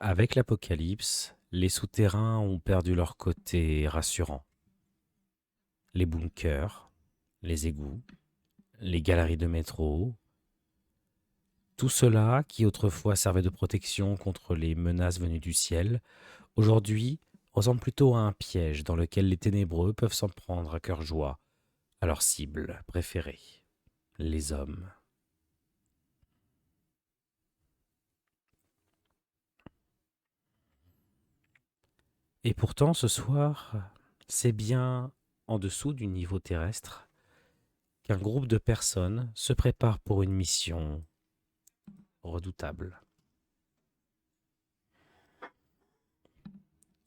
Avec l'apocalypse, les souterrains ont perdu leur côté rassurant. Les bunkers, les égouts, les galeries de métro, tout cela qui autrefois servait de protection contre les menaces venues du ciel, aujourd'hui ressemble plutôt à un piège dans lequel les ténébreux peuvent s'en prendre à cœur joie à leur cible préférée, les hommes. Et pourtant, ce soir, c'est bien en dessous du niveau terrestre qu'un groupe de personnes se prépare pour une mission redoutable.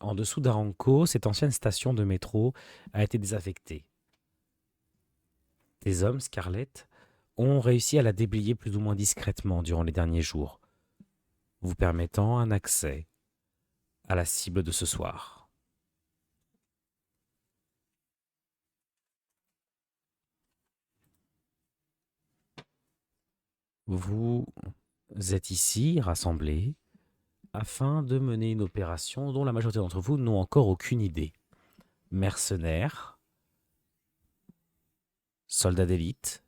En dessous d'Aranco, cette ancienne station de métro a été désaffectée. Des hommes, Scarlett, ont réussi à la déblayer plus ou moins discrètement durant les derniers jours, vous permettant un accès à la cible de ce soir. Vous êtes ici rassemblés afin de mener une opération dont la majorité d'entre vous n'ont encore aucune idée. Mercenaires, soldats d'élite,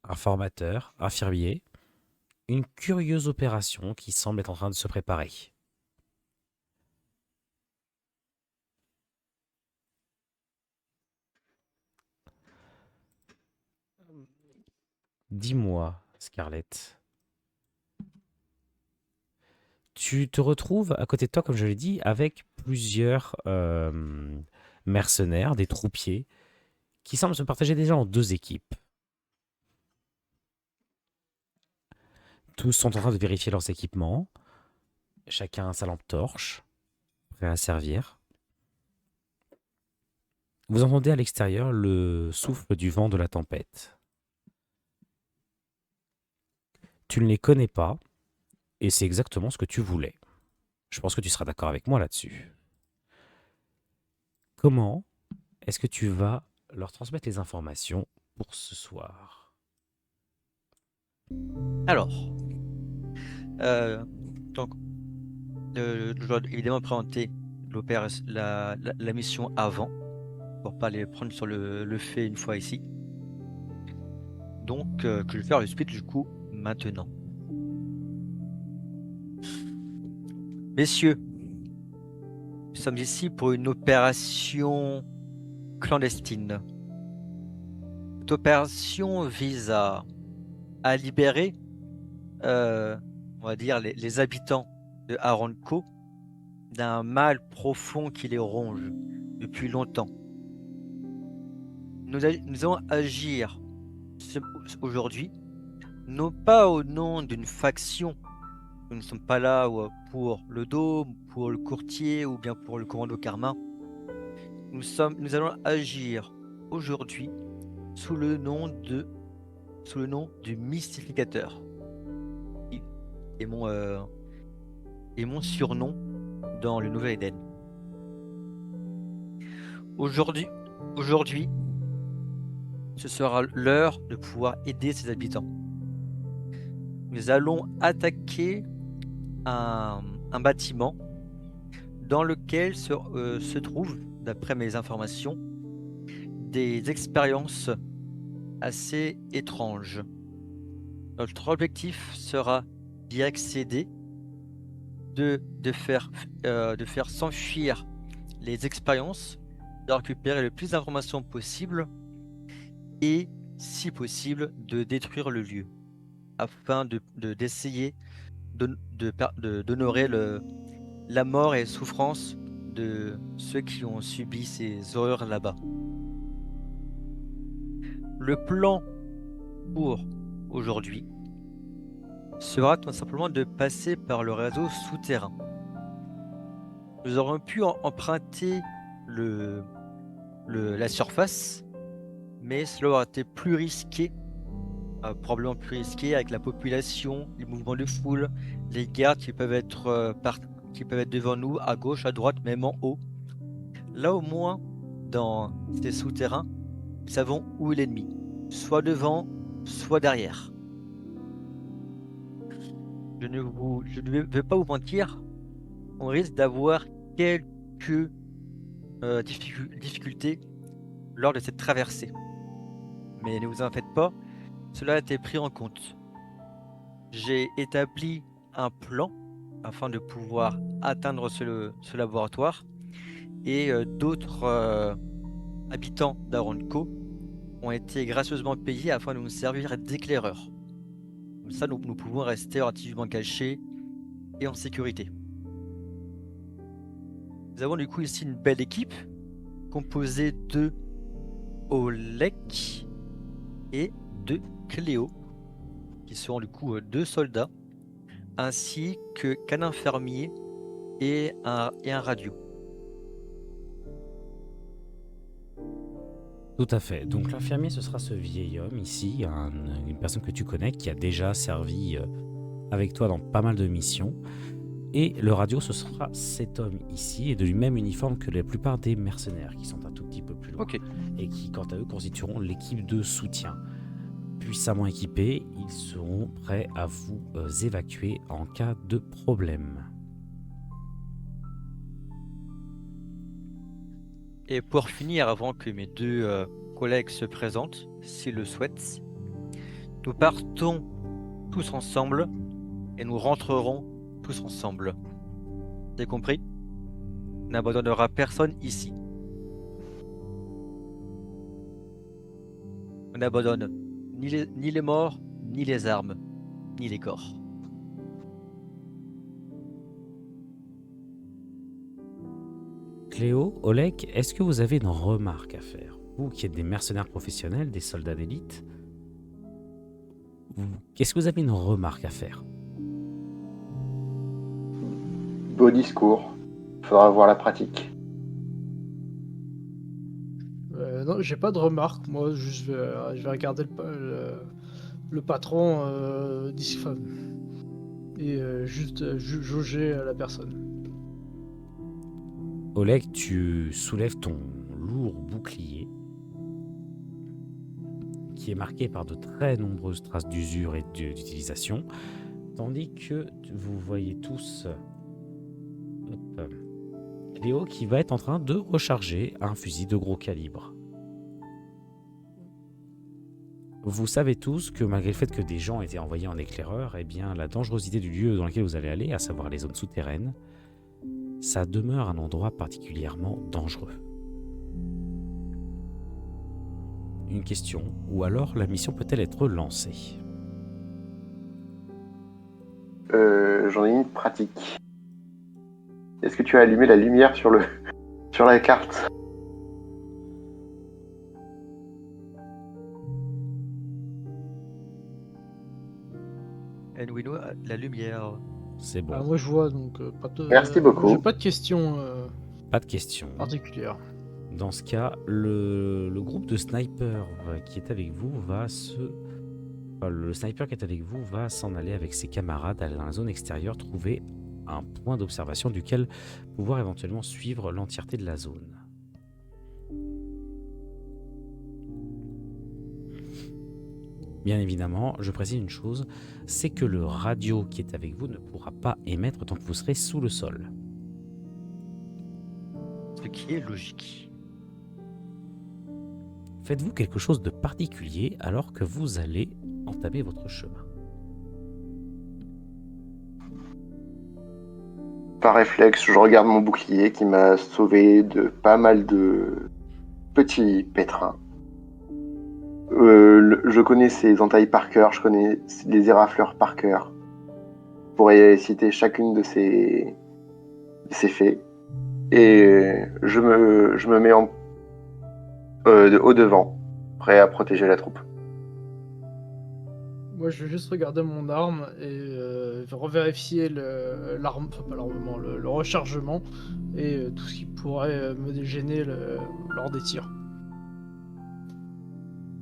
informateurs, infirmiers, une curieuse opération qui semble être en train de se préparer. Dis-moi, Scarlett, tu te retrouves à côté de toi, comme je l'ai dit, avec plusieurs mercenaires, des troupiers, qui semblent se partager déjà en deux équipes. Tous sont en train de vérifier leurs équipements, chacun a sa lampe torche, prêt à servir. Vous entendez à l'extérieur le souffle du vent de la tempête. Tu ne les connais pas, et c'est exactement ce que tu voulais. Je pense que tu seras d'accord avec moi là-dessus. Comment est-ce que tu vas leur transmettre les informations pour ce soir? Alors, euh, donc, je dois évidemment présenter la mission avant, pour pas les prendre sur le fait une fois ici. Donc, que je vais faire le speed du coup maintenant. Messieurs, nous sommes ici pour une opération clandestine. Cette opération vise à libérer, on va dire, les habitants de Aranco d'un mal profond qui les ronge depuis longtemps. Nous allons agir aujourd'hui, non pas au nom d'une faction. Nous ne sommes pas là pour le Dôme, pour le courtier ou bien pour le commando Karma. Nous allons agir aujourd'hui sous le nom du mystificateur. Qui est mon surnom dans le Nouvel Éden. Aujourd'hui, ce sera l'heure de pouvoir aider ses habitants. Nous allons attaquer un bâtiment dans lequel se trouvent, d'après mes informations, des expériences assez étranges. Notre objectif sera d'y accéder, de faire s'enfuir les expériences, de récupérer le plus d'informations possible et, si possible, de détruire le lieu afin d'essayer d'honorer la mort et la souffrance de ceux qui ont subi ces horreurs là-bas. Le plan pour aujourd'hui sera tout simplement de passer par le réseau souterrain. Nous aurions pu emprunter la surface, mais cela aurait été plus risqué, probablement plus risqué avec la population, les mouvements de foule, les gardes qui peuvent être devant nous, à gauche, à droite, même en haut. Là au moins, dans ces souterrains, nous savons où est l'ennemi, soit devant, soit derrière. Je ne vais pas vous mentir, on risque d'avoir quelques difficultés lors de cette traversée. Mais ne vous en faites pas, cela a été pris en compte. J'ai établi un plan afin de pouvoir atteindre ce laboratoire et d'autres habitants d'Aranco ont été gracieusement payés afin de nous servir d'éclaireurs. Comme ça, nous pouvons rester relativement cachés et en sécurité. Nous avons du coup ici une belle équipe composée de Oleg et de Cléo, qui seront du coup 2 soldats, ainsi qu'un infirmier et un radio. Tout à fait. Donc l'infirmier, ce sera ce vieil homme ici, une personne que tu connais, qui a déjà servi avec toi dans pas mal de missions. Et le radio, ce sera cet homme ici, et de lui-même uniforme que la plupart des mercenaires, qui sont un tout petit peu plus loin, et qui, quant à eux, constitueront l'équipe de soutien. Puissamment équipés, ils seront prêts à vous évacuer en cas de problème. Et pour finir, avant que mes 2 collègues se présentent, s'ils le souhaitent, nous partons tous ensemble et nous rentrerons tous ensemble. Vous avez compris? On n'abandonnera personne ici. On n'abandonne ni les morts, ni les armes, ni les corps. Cléo, Oleg, est-ce que vous avez une remarque à faire? Vous qui êtes des mercenaires professionnels, des soldats d'élite, est-ce que vous avez une remarque à faire? Beau discours. Faudra voir la pratique. Non, j'ai pas de remarque. Moi, je vais regarder le patron d'ici et juste jauger la personne. Oleg, tu soulèves ton lourd bouclier qui est marqué par de très nombreuses traces d'usure et d'utilisation, tandis que vous voyez tous Léo qui va être en train de recharger un fusil de gros calibre. Vous savez tous que malgré le fait que des gens étaient envoyés en éclaireur, eh bien la dangerosité du lieu dans lequel vous allez aller, à savoir les zones souterraines, ça demeure un endroit particulièrement dangereux. une question, ou alors la mission peut-elle être lancée? J'en ai une pratique. Est-ce que tu as allumé la lumière sur la carte? Enwino, la lumière. C'est bon, Moi je vois, donc Merci beaucoup. j'ai pas de questions pas de question. particulières. Dans ce cas, le groupe de snipers qui est avec vous va le sniper qui est avec vous va s'en aller avec ses camarades aller dans la zone extérieure, trouver un point d'observation duquel pouvoir éventuellement suivre l'entièreté de la zone. Bien évidemment, je précise une chose, c'est que le radio qui est avec vous ne pourra pas émettre tant que vous serez sous le sol. Ce qui est logique. Faites-vous quelque chose de particulier alors que vous allez entamer votre chemin? Par réflexe, je regarde mon bouclier qui m'a sauvé de pas mal de petits pétrins. Je connais ces entailles par cœur, je connais les érafleurs par cœur. Je pourrais citer chacune de ces faits. Et je me mets au devant, prêt à protéger la troupe. Moi je vais juste regarder mon arme et revérifier l'arme, enfin pas l'armement, le rechargement et tout ce qui pourrait me gêner lors des tirs.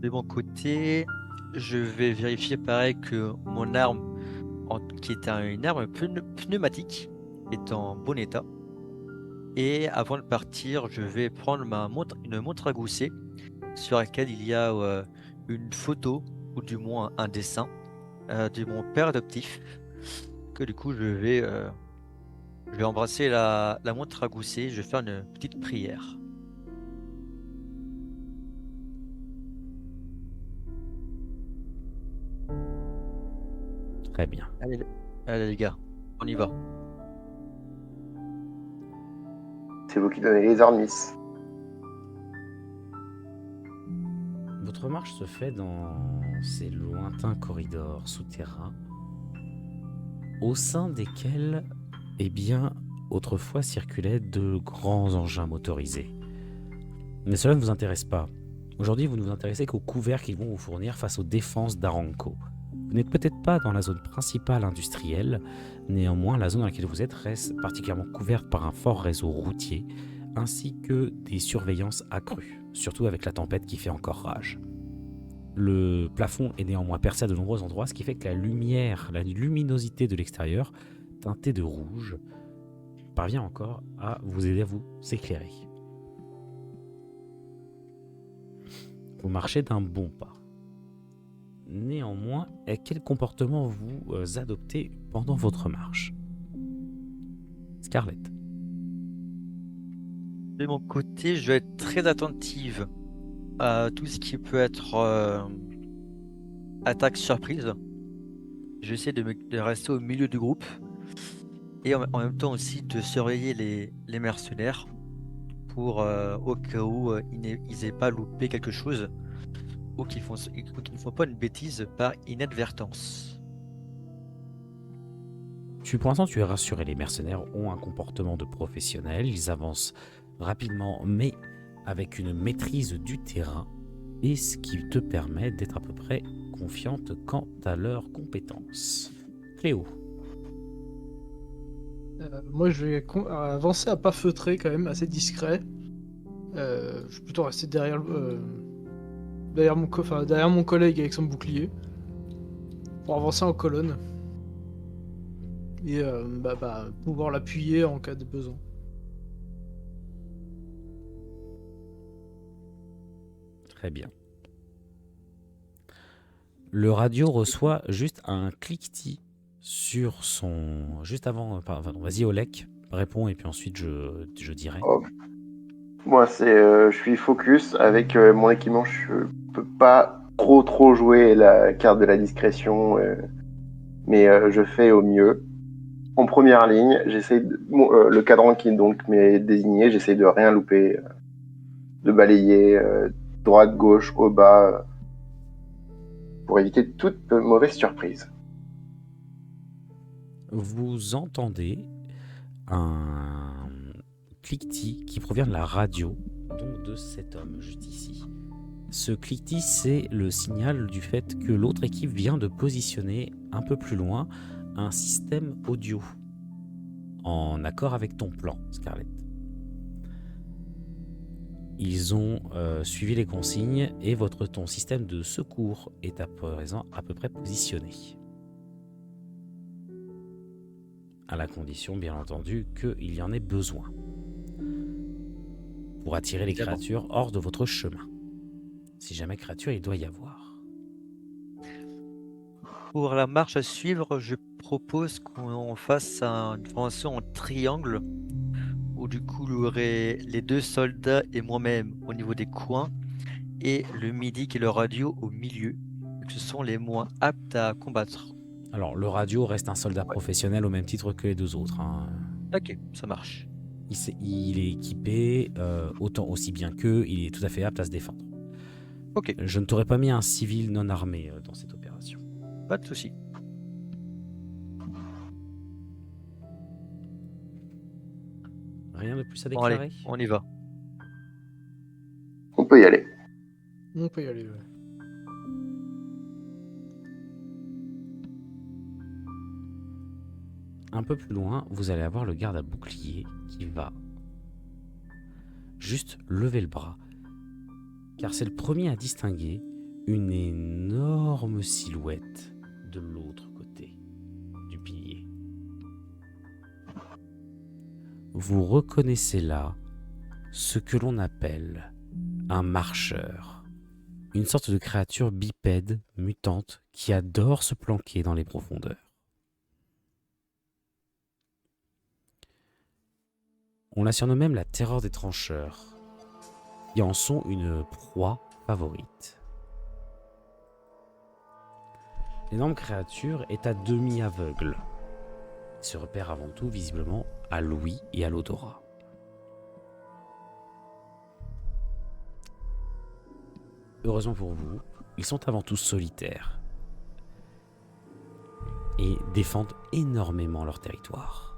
De mon côté, je vais vérifier pareil que mon arme, qui est une arme pneumatique, est en bon état. Et avant de partir, je vais prendre une montre à gousset sur laquelle il y a une photo, ou du moins un dessin, de mon père adoptif. Que du coup, je vais embrasser la montre à gousset, je vais faire une petite prière. Très bien. Allez les gars, on y va. C'est vous qui donnez les ordres, Miss. Votre marche se fait dans ces lointains corridors souterrains, au sein desquels, eh bien, autrefois circulaient de grands engins motorisés. Mais cela ne vous intéresse pas. Aujourd'hui, vous ne vous intéressez qu'aux couverts qu'ils vont vous fournir face aux défenses d'Aranco. Vous n'êtes peut-être pas dans la zone principale industrielle, néanmoins la zone dans laquelle vous êtes reste particulièrement couverte par un fort réseau routier, ainsi que des surveillances accrues, surtout avec la tempête qui fait encore rage. Le plafond est néanmoins percé à de nombreux endroits, ce qui fait que la luminosité de l'extérieur, teintée de rouge, parvient encore à vous aider à vous éclairer. Vous marchez d'un bon pas. Néanmoins, quel comportement vous adoptez pendant votre marche? Scarlett. De mon côté, je vais être très attentive à tout ce qui peut être attaque surprise. J'essaie de rester au milieu du groupe et en même temps aussi de surveiller les mercenaires pour au cas où ils n'aient pas loupé quelque chose ou qu'ils ne font pas une bêtise par inadvertance. Pour l'instant, tu es rassuré, les mercenaires ont un comportement de professionnels, ils avancent rapidement mais avec une maîtrise du terrain, et ce qui te permet d'être à peu près confiante quant à leurs compétences. Cléo. Moi je vais avancer à pas feutrer quand même, assez discret. Je vais plutôt rester derrière mon collègue avec son bouclier pour avancer en colonne et pouvoir l'appuyer en cas de besoin. Très bien. Le radio reçoit juste un cliquetis sur son... Juste avant... Pardon, vas-y Olek, réponds et puis ensuite je dirai. Oh. Moi, je suis focus avec mon équipement. Je peux pas trop jouer la carte de la discrétion, mais je fais au mieux. En première ligne, le cadran qui donc m'est désigné, j'essaie de rien louper, de balayer droite, gauche, au bas, pour éviter toute mauvaise surprise. Vous entendez un cliquetis qui provient de la radio, donc de cet homme juste ici. Ce cliquetis, c'est le signal du fait que l'autre équipe vient de positionner un peu plus loin un système audio en accord avec ton plan, Scarlett. Ils ont suivi les consignes et ton système de secours est à présent à peu près positionné. À la condition, bien entendu, qu'il y en ait besoin pour attirer les Évidemment. créatures hors de votre chemin. Si jamais créature il doit y avoir. Pour la marche à suivre, je propose qu'on fasse une formation en triangle, où du coup, il y aurait les 2 soldats et moi-même au niveau des coins, et le medic et le radio au milieu, vu que ce sont les moins aptes à combattre. Alors, le radio reste un soldat professionnel au même titre que les 2 autres. Hein. Ok, ça marche. Il est équipé autant aussi bien qu'eux, il est tout à fait apte à se défendre. Ok, Je ne t'aurais pas mis un civil non armé dans cette opération. pas de souci. Rien de plus à Bon, déclarer. allez, on y va. On peut y aller. On peut y aller. Ouais. Un peu plus loin, vous allez avoir le garde à bouclier qui va juste lever le bras, car c'est le premier à distinguer une énorme silhouette de l'autre côté du pilier. Vous reconnaissez là ce que l'on appelle un marcheur, une sorte de créature bipède, mutante, qui adore se planquer dans les profondeurs. On la surnomme même la terreur des trancheurs, qui en sont une proie favorite. L'énorme créature est à demi aveugle. Il se repère avant tout visiblement à l'ouïe et à l'odorat. Heureusement pour vous, ils sont avant tout solitaires et défendent énormément leur territoire.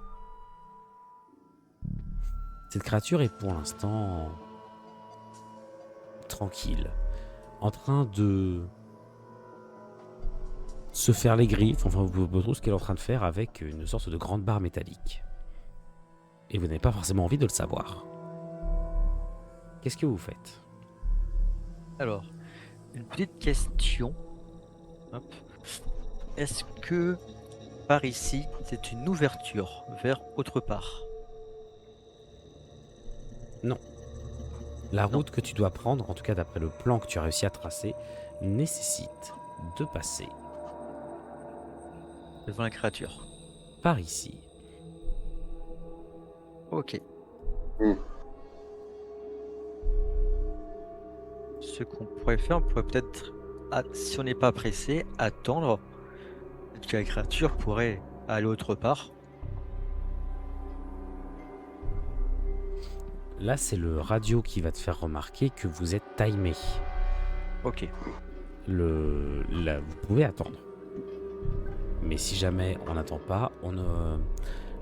Cette créature est pour l'instant tranquille, en train de se faire les griffes, enfin vous trouvez ce qu'elle est en train de faire avec une sorte de grande barre métallique. Et vous n'avez pas forcément envie de le savoir. Qu'est-ce que vous faites ? Alors, une petite question. Hop. Est-ce que par ici, c'est une ouverture vers autre part? Non. La route que tu dois prendre, en tout cas d'après le plan que tu as réussi à tracer, nécessite de passer Devant la créature. par ici. Ok. Mm. Ce qu'on pourrait faire, on pourrait peut-être, si on n'est pas pressé, attendre que la créature pourrait aller autre part. Là, c'est le radio qui va te faire remarquer que vous êtes timé. Ok. Là, vous pouvez attendre. Mais si jamais on n'attend pas,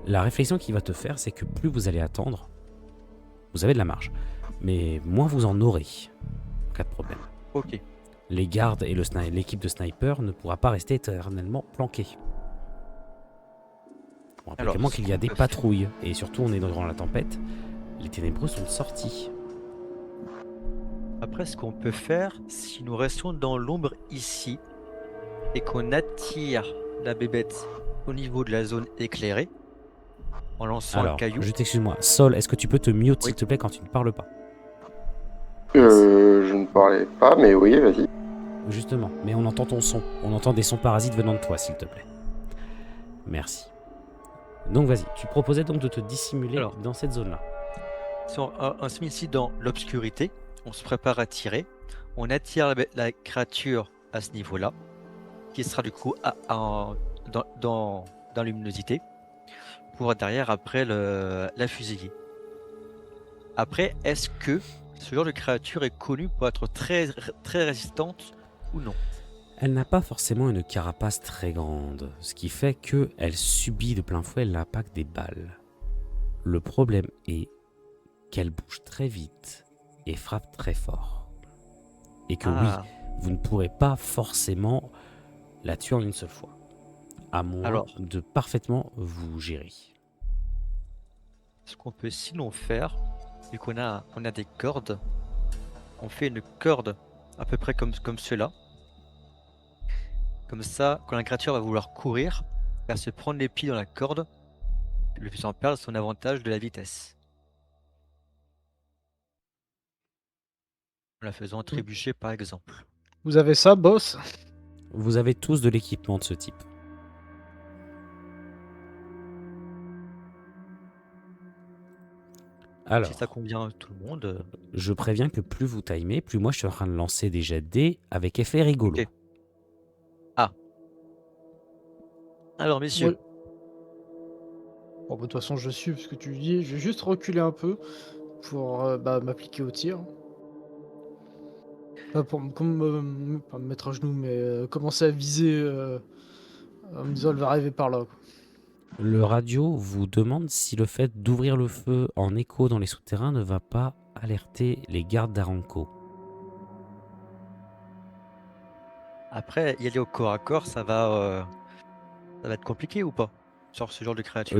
la réflexion qu'il va te faire, c'est que plus vous allez attendre, vous avez de la marge. Mais moins vous en aurez, en cas de problème. Ok. Les gardes et l'équipe de snipers ne pourra pas rester éternellement planqués. On rappelle Alors, également ce qu'il y a qu'on des peut patrouilles, et surtout on est durant la tempête. Les ténébreux sont sortis. Après, ce qu'on peut faire, si nous restons dans l'ombre ici et qu'on attire la bébête au niveau de la zone éclairée en lançant un Alors, caillou. juste excuse-moi, Sol, est-ce que tu peux te mute Oui. s'il te plaît quand tu ne parles pas? Je ne parlais pas, mais oui, vas-y. Justement, mais on entend ton son. On entend des sons parasites venant de toi, s'il te plaît. Merci. Donc vas-y, tu proposais donc de te dissimuler Alors. dans cette zone-là. Si on se met ici dans l'obscurité, on se prépare à tirer, on attire la créature à ce niveau-là, qui sera du coup dans la luminosité, pour derrière après la fusiller. Après, est-ce que ce genre de créature est connu pour être très résistante ou non? Elle n'a pas forcément une carapace très grande, ce qui fait qu'elle subit de plein fouet l'impact des balles. Le problème est qu'elle bouge très vite et frappe très fort. Et que oui, Ah, vous ne pourrez pas forcément la tuer en une seule fois, à moins alors, de parfaitement vous gérer. ce qu'on peut sinon faire, vu on a des cordes, on fait une corde à peu près comme cela. Comme ça, quand la créature va vouloir courir, elle va se prendre les pieds dans la corde, lui faisant perdre son avantage de la vitesse, en la faisant trébucher par exemple. Vous avez ça, boss? Vous avez tous de l'équipement de ce type. Si ça Alors, convient à tout le monde, je préviens que plus vous timez, plus moi je suis en train de lancer des jets de dés avec effet rigolo. ok. Ah, alors messieurs, Moi... Bon, bah, de toute façon, je suis ce que tu dis. Je vais juste reculer un peu pour m'appliquer au tir. Pas pour pas me mettre à genoux, mais commencer à viser en me disant elle va arriver par là, quoi. Le radio vous demande si le fait d'ouvrir le feu en écho dans les souterrains ne va pas alerter les gardes d'Aranco. après y aller au corps à corps, ça va être compliqué ou pas? Sur ce genre de créature.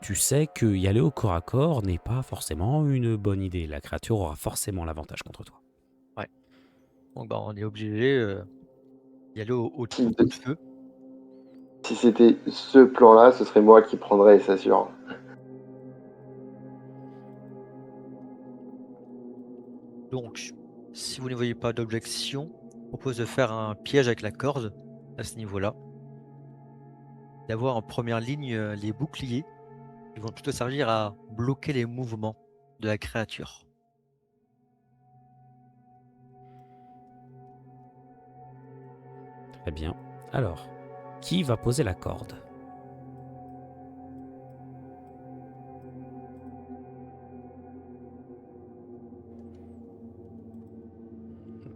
Tu sais que y aller au corps à corps n'est pas forcément une bonne idée. La créature aura forcément l'avantage contre toi. Ouais. Donc bah on est obligé d'y aller au Si, coup de feu. si c'était ce plan-là, ce serait moi qui prendrais, c'est sûr. Donc, si vous ne voyez pas d'objection, je propose de faire un piège avec la corde à ce niveau-là. D'avoir en première ligne les boucliers qui vont plutôt servir à bloquer les mouvements de la créature. Très bien. Alors, qui va poser la corde?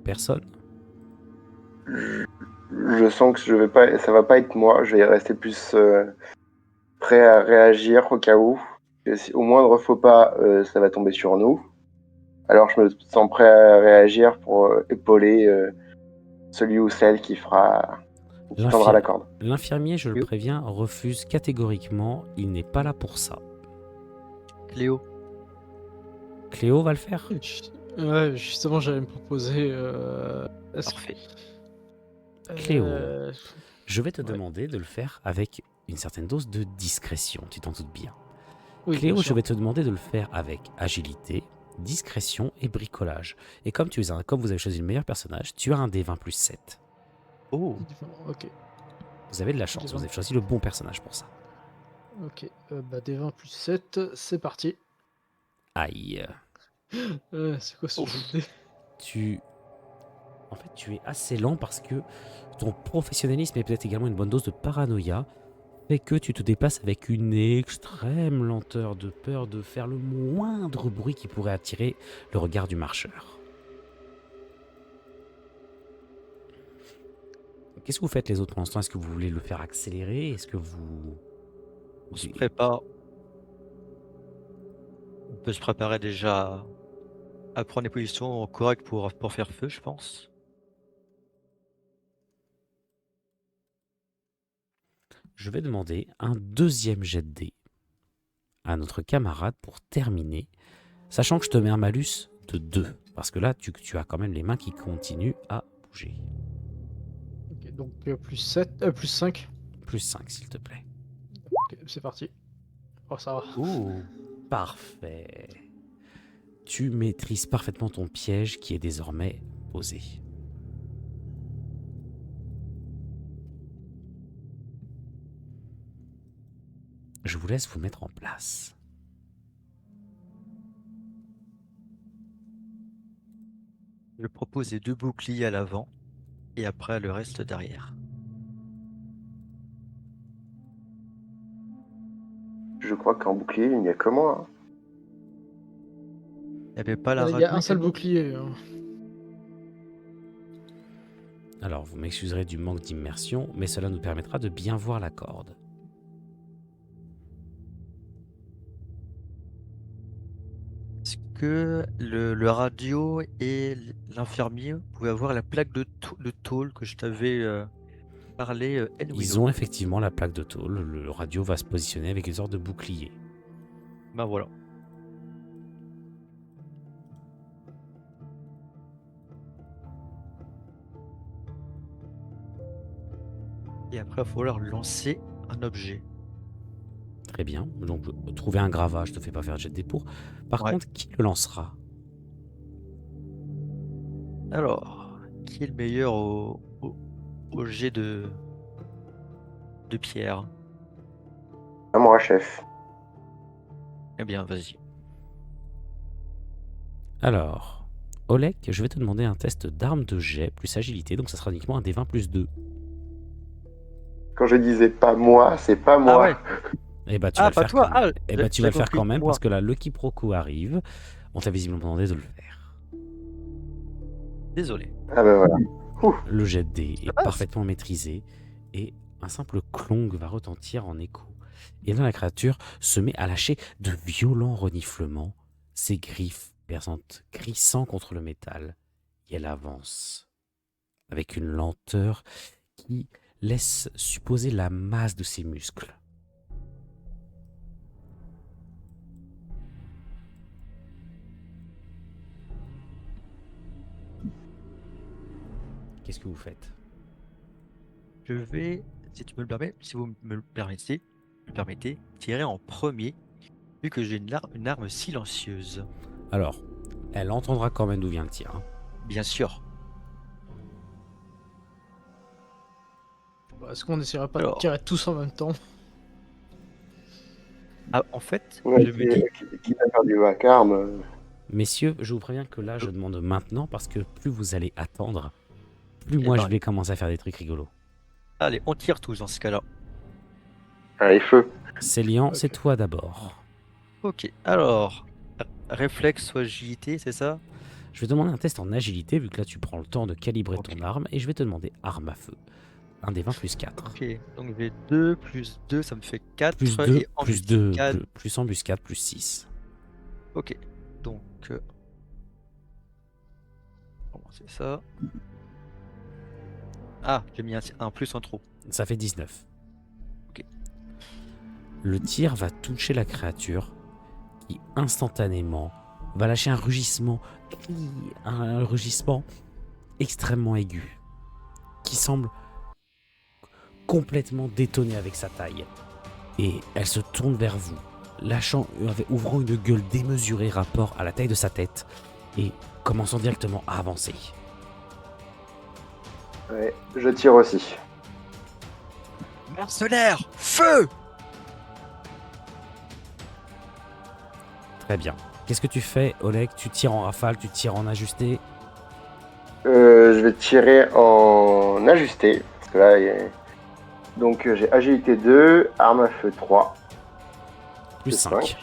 Personne? Je sens que ça va pas être moi. Je vais rester plus prêt à réagir au cas où. Au moindre faux pas, ça va tomber sur nous. Alors je me sens prêt à réagir pour épauler celui ou celle qui tendra la corde. L'infirmier, je le Cléo, préviens, refuse catégoriquement. Il n'est pas là pour ça. Cléo, Cléo va le faire? Ouais, justement, j'allais me proposer. Est-ce que- parfait. Cléo, Euh, je vais te ouais. demander de le faire avec une certaine dose de discrétion, tu t'en doutes bien. Oui, bien Cléo, je sûr. vais te demander de le faire avec agilité, discrétion et bricolage. Et comme comme vous avez choisi le meilleur personnage, tu as un D20 plus 7. Oh, Ok. Vous avez de la chance, vous D20. avez choisi le bon personnage pour ça. Ok. D20 plus 7, c'est parti. Aïe. C'est quoi ce ouf. jeu de dés? Tu... En fait, tu es assez lent parce que ton professionnalisme et peut-être également une bonne dose de paranoïa fait que tu te déplaces avec une extrême lenteur de peur de faire le moindre bruit qui pourrait attirer le regard du marcheur. Qu'est-ce que vous faites les autres pour l'instant? Est-ce que vous voulez le faire accélérer? Est-ce que vous... On se prépare. On peut se préparer déjà à prendre des positions correctes pour faire feu, je pense. Je vais demander un deuxième jet de dés à notre camarade pour terminer, sachant que je te mets un malus de 2, parce que là, tu as quand même les mains qui continuent à bouger. Ok, donc plus 7, plus 5. Plus 5, s'il te plaît. Ok, c'est parti. Oh, ça va. Oh, parfait. Tu maîtrises parfaitement ton piège qui est désormais posé. Je vous laisse vous mettre en place. Je propose les deux boucliers à l'avant et après le reste derrière. Je crois qu'en bouclier, il n'y a que moi. Il n'y avait pas la Il y radio a un seul également? bouclier. Alors, vous m'excuserez du manque d'immersion, mais cela nous permettra de bien voir la corde. Est-ce que le radio et l'infirmier pouvaient avoir la plaque de tôle que je t'avais parlé, Ils ont effectivement la plaque de tôle. Le radio va se positionner avec une sorte de bouclier. Ben voilà. Et après, il va falloir lancer un objet. Très bien. Donc, trouver un gravat, je te fais pas faire jet de dés pour. Par Ouais. contre, qui le lancera? Alors, qui est le meilleur au jet de pierre? À moi, chef. Eh bien, vas-y. Alors, Oleg, je vais te demander un test d'arme de jet plus agilité, donc ça sera uniquement un D20 plus 2. Quand je disais pas moi, c'est pas moi. Ah ouais. Eh bah, tu vas le pas faire toi. quand même. Ah, Eh bah, tu vas j'ai le faire compris, quand même moi. parce que là, le quiproquo arrive. On t'a visiblement demandé de le faire. Désolé. Ah ben voilà. Le jet de dés est passe. parfaitement maîtrisé et un simple clong va retentir en écho. Et là, la créature se met à lâcher de violents reniflements, ses griffes perçantes crissant contre le métal, et elle avance avec une lenteur qui laisse supposer la masse de ses muscles. Qu'est-ce que vous faites? Je vais, si tu me le permets, si vous me le permettez, tirer en premier, vu que j'ai une arme silencieuse. Alors, elle entendra quand même d'où vient le tir. Hein. Bien sûr. Est-ce qu'on n'essaierait pas Alors. de tirer tous en même temps? Ah, en fait, Ouais, je me dis, qui va faire du vacarme. Messieurs, je vous préviens que là, je demande maintenant parce que plus vous allez attendre, plus Eh moi ben, je vais commencer à faire des trucs rigolos. allez, on tire tous dans ce cas-là. Allez, feu. Célian, Ok. c'est toi d'abord. Ok, alors, réflexe ou agilité, c'est ça? Je vais te demander un test en agilité, vu que là tu prends le temps de calibrer Ok. ton arme, et je vais te demander arme à feu. Un des 20 plus 4. Ok, donc j'ai 2 plus 2, ça me fait 4. Plus 2, et plus 2, embuscade. plus embuscade, plus 6. Ok, donc, comment c'est ça? Ah, j'ai mis un plus en trop. Ça fait 19. Ok. Le tir va toucher la créature qui instantanément va lâcher un rugissement extrêmement aigu qui semble complètement détonné avec sa taille. Et elle se tourne vers vous, ouvrant une gueule démesurée rapport à la taille de sa tête et commençant directement à avancer. Ouais, je tire aussi. Mercenaire, feu! Très bien. Qu'est-ce que tu fais, Oleg? Tu tires en rafale, tu tires en ajusté? Je vais tirer en ajusté. Parce que là, donc j'ai agilité 2, arme à feu 3. Plus C'est 5.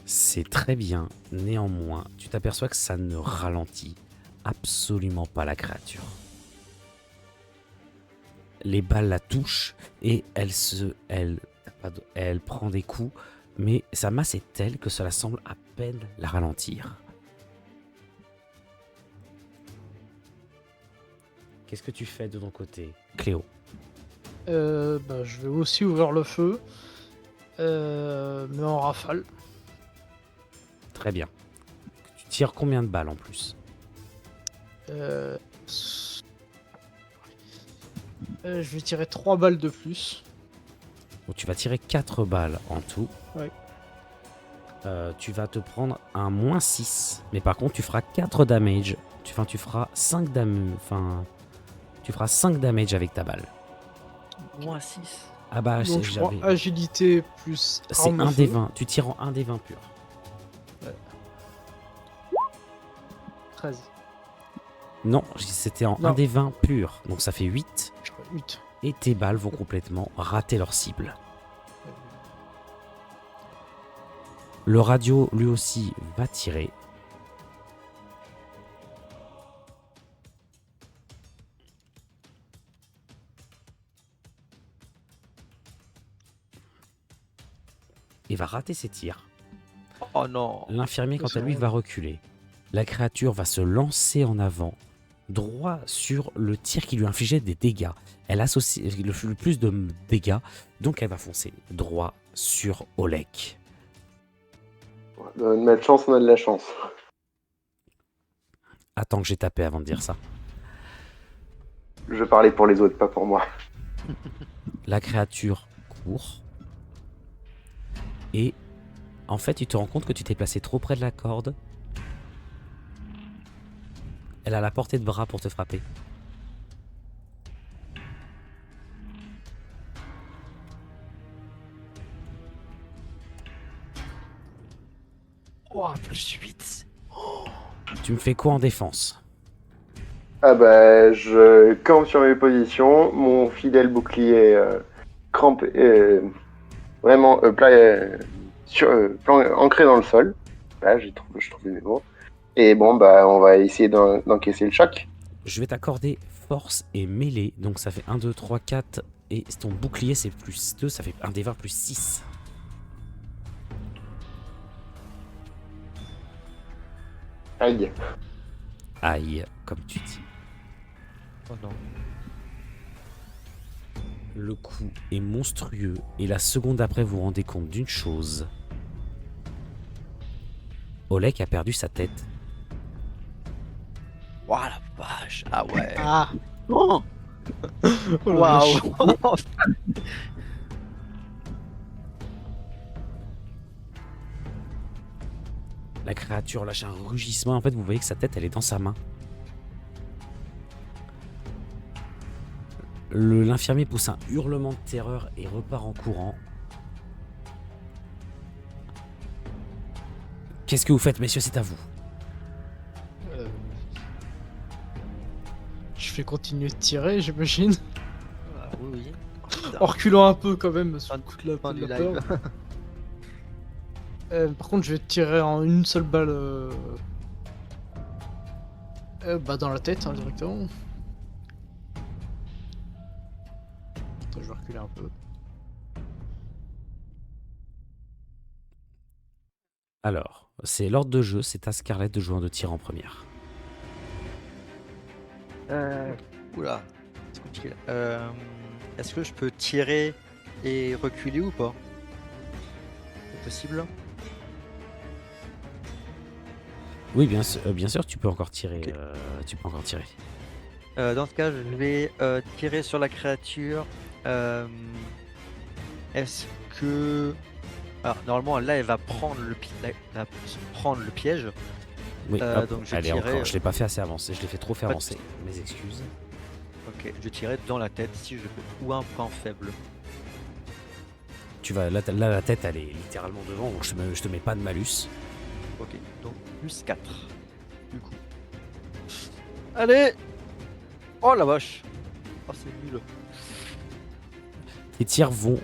C'est très bien. Néanmoins, tu t'aperçois que ça ne ralentit absolument pas la créature. Les balles la touchent et elle prend des coups, mais sa masse est telle que cela semble à peine la ralentir. Qu'est-ce que tu fais de ton côté, Cléo? Je vais aussi ouvrir le feu, mais en rafale. Très bien. Tu tires combien de balles en plus? Je vais tirer 3 balles de plus. Donc tu vas tirer 4 balles en tout. Ouais. Tu vas te prendre un moins 6. Mais par contre, tu feras 4 damage. Tu feras 5 damage. Tu feras 5 damage avec ta balle. Moins 6. Ah bah, Donc je prends j'avais. agilité plus C'est arme à un feu. des 20. Tu tires en 1 des 20 pur. 13. Non, c'était en Non. 1 des 20 pur. Donc ça fait 8. Je crois 8. Et tes balles vont complètement rater leur cible. Le radio, lui aussi, va tirer. Et va rater ses tirs. Oh non. L'infirmier, quant C'est à lui, vrai. va reculer. La créature va se lancer en avant, droit sur le tir qui lui infligeait des dégâts. Elle associe le plus de dégâts, donc elle va foncer droit sur Olek. Dans notre malchance, on a de la chance. Attends que j'ai tapé avant de dire ça. Je parlais pour les autres, pas pour moi. La créature court. Et en fait, tu te rends compte que tu t'es placé trop près de la corde. Elle a la portée de bras pour te frapper. Oh, plus 8. Tu me fais quoi en défense? Ah bah, je campe sur mes positions, mon fidèle bouclier crampé, vraiment ancré dans le sol. Là, je trouve mes mots. Et bon, bah, on va essayer d'encaisser le choc. Je vais t'accorder force et mêlée. Donc ça fait 1, 2, 3, 4. Et ton bouclier, c'est plus 2. Ça fait un des 20 plus 6. Aïe. Aïe, comme tu dis. Oh non. Le coup est monstrueux. Et la seconde après, vous vous rendez compte d'une chose. Olek a perdu sa tête. Waouh, la vache. Ah ouais. Ah. Oh, Oh la vache. waouh. La créature lâche un rugissement. En fait, vous voyez que sa tête, elle est dans sa main. L'infirmier pousse un hurlement de terreur et repart en courant. Qu'est-ce que vous faites, messieurs? C'est à vous. Euh, Je vais continuer de tirer, j'imagine. Ah, oui, oui. En reculant un peu quand même, sous Fin- le coup de fin de du la live. peur. Par contre, je vais tirer en une seule balle bah, dans la tête, hein, directement. Attends, je vais reculer un peu. Alors, c'est l'ordre de jeu. C'est à Scarlett de jouer de tir en première. Oula, c'est compliqué là. Est-ce que je peux tirer et reculer ou pas? C'est possible? Oui, bien sûr, tu peux encore tirer. Ok. Tu peux encore tirer. Dans ce cas, je vais tirer sur la créature. Est-ce que... Alors, normalement, là, elle va prendre le piège. Oui, hop, donc je allez, tirais, encore. Je l'ai pas fait assez avancer. Je l'ai fait trop fait pas de avancer. Mes excuses. Ok, je tirais dans la tête si je peux. Ou un point faible. Tu vas là, la tête, elle est littéralement devant. Donc je te mets pas de malus. Ok, donc plus 4. Du coup. Allez! Oh la vache! Oh, c'est nul. Tes tirs vont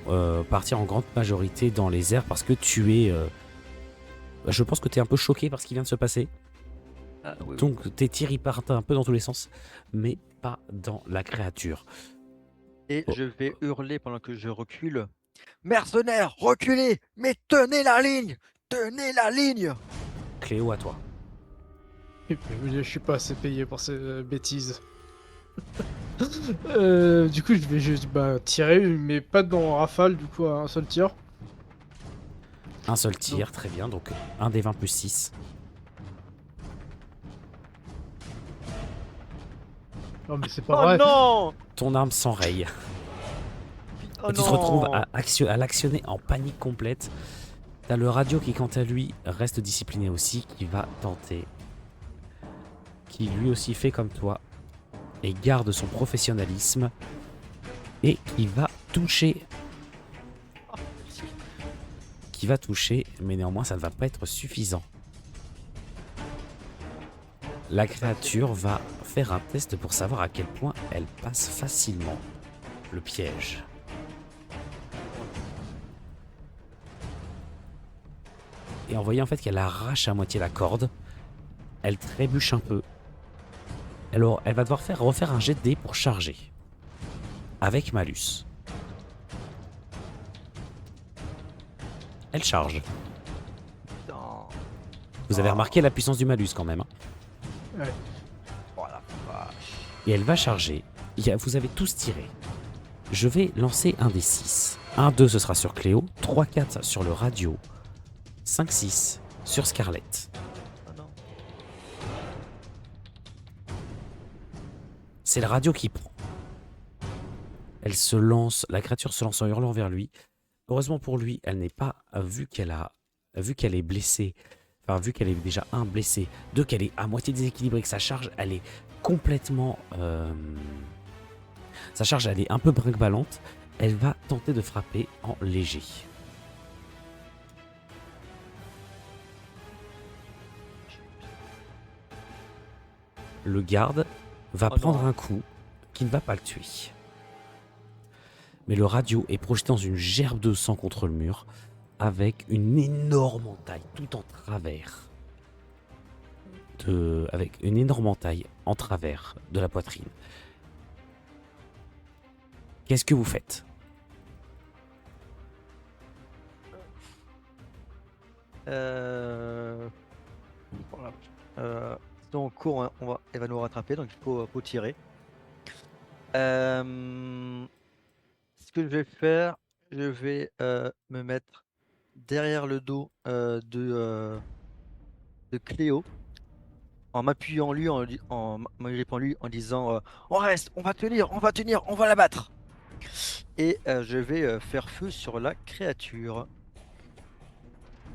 partir en grande majorité dans les airs parce que tu es. Je pense que tu es un peu choqué par ce qui vient de se passer. Ah, oui, oui. Donc tes tirs ils partent un peu dans tous les sens, mais pas dans la créature. Et Oh. je vais hurler pendant que je recule. Mercenaires, reculez! Mais tenez la ligne! Tenez la ligne! Cléo, à toi. Et puis, je suis pas assez payé pour ces bêtises. Du coup, je vais juste tirer, mais pas dans rafale, du coup, à un seul tir. Un seul tir, très bien. Donc un des 20 plus 6. Non, mais c'est pas Oh vrai. non! Ton arme s'enraye. Oh Et tu te non! retrouves à l'actionner en panique complète. T'as le radio qui, quant à lui, reste discipliné aussi, qui va tenter. Qui lui aussi fait comme toi. Et garde son professionnalisme. Et qui va toucher. Qui va toucher, mais néanmoins ça ne va pas être suffisant. La créature va faire un test pour savoir à quel point elle passe facilement le piège. et en voyant en fait qu'elle arrache à moitié la corde, elle trébuche un peu. Elle va devoir refaire un jet de dés pour charger. Avec malus. Elle charge. Putain. Vous avez Oh. remarqué la puissance du malus quand même. Hein. Oh la vache. Et elle va charger. Vous avez tous tiré. Je vais lancer un des 6. 1, 2, ce sera sur Cléo. 3, 4 sur le radio. 5, 6 sur Scarlett. Oh non. C'est le radio qui prend. Elle se lance, la créature se lance en hurlant vers lui. Heureusement pour lui, elle n'est pas, vu qu'elle est blessée, enfin vu qu'elle est déjà blessée, 2 qu'elle est à moitié déséquilibrée, que sa charge, elle est complètement, sa charge, elle est un peu brinque-ballante. Elle va tenter de frapper en léger. Le garde va prendre un coup qui ne va pas le tuer. Mais le radio est projeté dans une gerbe de sang contre le mur avec une énorme entaille tout en travers. Avec une énorme entaille en travers de la poitrine. Qu'est-ce que vous faites? Voilà. Si on court, hein, elle va nous rattraper, donc il faut tirer. Ce que je vais faire, je vais me mettre derrière le dos de Cléo, en m'appuyant lui, en m'agrippant lui, en disant on reste, on va tenir, on va la battre. Et je vais faire feu sur la créature.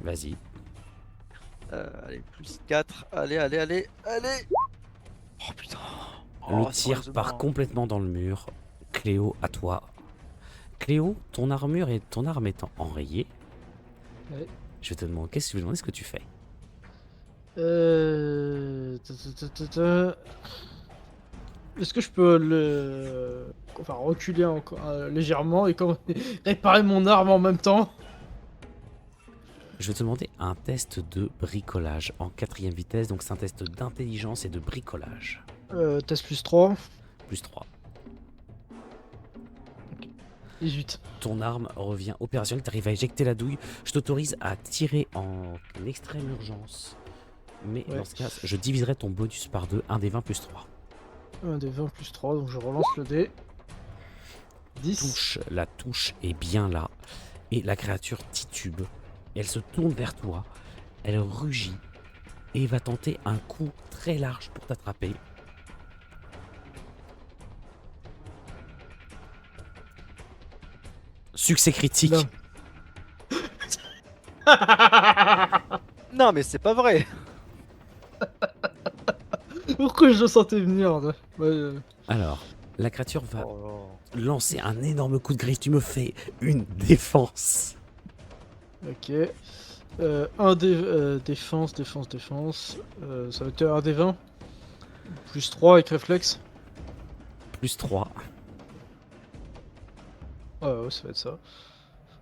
Vas-y. Allez, plus 4. Allez. Oh putain. Le tir part complètement dans le mur. Cléo, à toi. Cléo, ton armure et ton arme étant enrayée, Ouais. je vais te demander ce que tu fais. Est-ce que je peux reculer encore légèrement et réparer mon arme en même temps? Je vais te demander un test de bricolage en 4ème vitesse, donc c'est un test d'intelligence et de bricolage. Test plus 3. Plus 3. 18. Ton arme revient opérationnelle, tu arrives à éjecter la douille. Je t'autorise à tirer en extrême urgence. Mais Ouais. dans ce cas, je diviserai ton bonus par 2, un des 20 plus 3. Un des 20 plus 3, donc je relance le dé. 10. La touche est bien là. Et la créature titube. Elle se tourne vers toi. Elle rugit. Et va tenter un coup très large pour t'attraper. Succès critique. Non. Non, mais c'est pas vrai. Pourquoi je le sentais venir là? Alors, la créature va Oh. lancer un énorme coup de griffe. Tu me fais une défense. Ok. Un dé, défense. Ça va être un des 20. Plus 3 avec réflexe. Plus 3. Ouais, ça va être ça.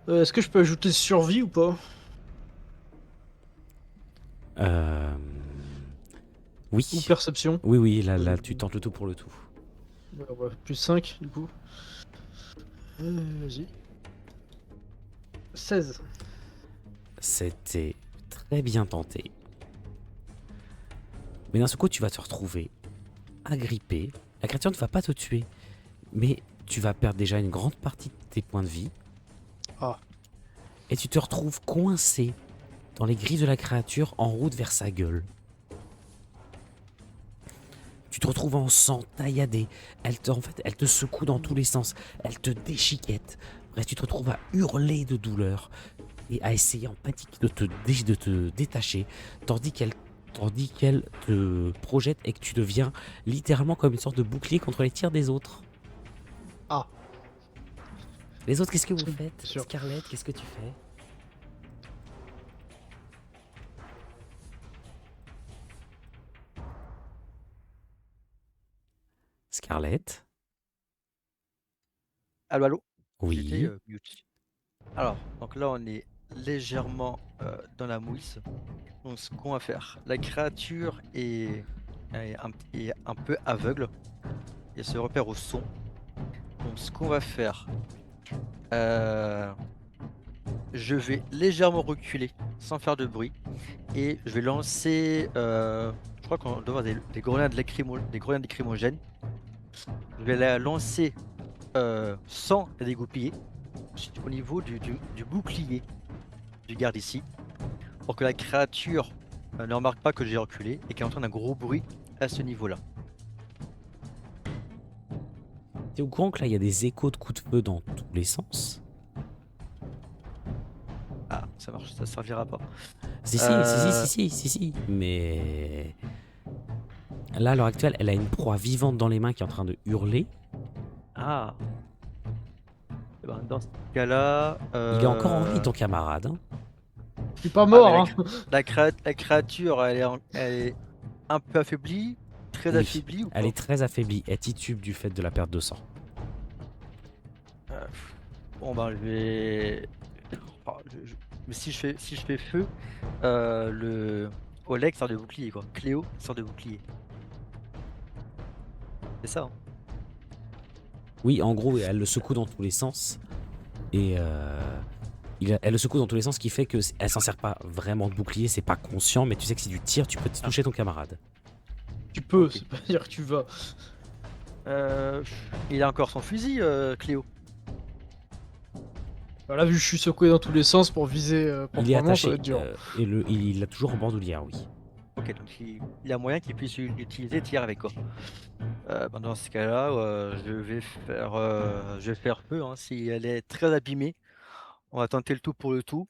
Est-ce que je peux ajouter survie ou pas? Oui. Ou perception? Oui, là, tu tentes le tout pour le tout. Ouais, plus 5 du coup. Vas-y. 16. C'était très bien tenté. Mais d'un seul coup, tu vas te retrouver agrippé. La créature ne va pas te tuer, mais tu vas perdre déjà une grande partie de tes points de vie. Ah. Et tu te retrouves coincé dans les griffes de la créature en route vers sa gueule. Tu te retrouves en sang, tailladé. Elle te secoue dans tous les sens. Elle te déchiquette. Bref, tu te retrouves à hurler de douleur et à essayer en panique de te détacher, tandis qu'elle te projette et que tu deviens littéralement comme une sorte de bouclier contre les tirs des autres. Ah. Les autres, qu'est-ce que vous faites? Sûr. Scarlett, qu'est-ce que tu fais? Scarlett? Allô? Oui. J'étais mute. Alors, donc là on est légèrement dans la mouise. Donc ce qu'on va faire, la créature est un peu aveugle et se repère au son. Donc ce qu'on va faire, euh, je vais légèrement reculer sans faire de bruit et je vais lancer, je crois qu'on doit avoir des grenades lacrymogènes. Je vais la lancer sans la dégoupiller au niveau du bouclier du garde ici pour que la créature ne remarque pas que j'ai reculé et qu'elle entende un gros bruit à ce niveau-là. T'es au courant que là, il y a des échos de coups de feu dans tous les sens? Ah, ça marche, ça servira pas. Si. Mais là, à l'heure actuelle, elle a une proie vivante dans les mains qui est en train de hurler. Ah. Eh ben, dans ce cas-là, Il est encore en vie, ton camarade. Hein. Je suis pas mort, mais hein. la créature, elle est un peu affaiblie, très Oui, affaiblie ou elle pas? est très affaiblie. Elle titube du fait de la perte de sang. Euh, Bon ben je vais. Oh, mais si je fais feu, le Oleg sort de bouclier quoi. Cléo sort de bouclier. C'est ça. Hein. Oui, en gros, elle le secoue dans tous les sens. Et elle le secoue dans tous les sens, ce qui fait qu'elle s'en sert pas vraiment de bouclier, c'est pas conscient, mais tu sais que si tu tires, tu peux toucher ton camarade. Tu peux, Ok. c'est pas dire que tu vas. Il a encore son fusil, Cléo. Là, vu que je suis secoué dans tous les sens pour viser Il est proprement, ça attaché va être dur. et il l'a toujours en bandoulière, oui. Ok, donc il a moyen qu'il puisse utiliser tir avec quoi. Ben, dans ce cas-là, je vais faire feu. Hein. Si elle est très abîmée, on va tenter le tout pour le tout.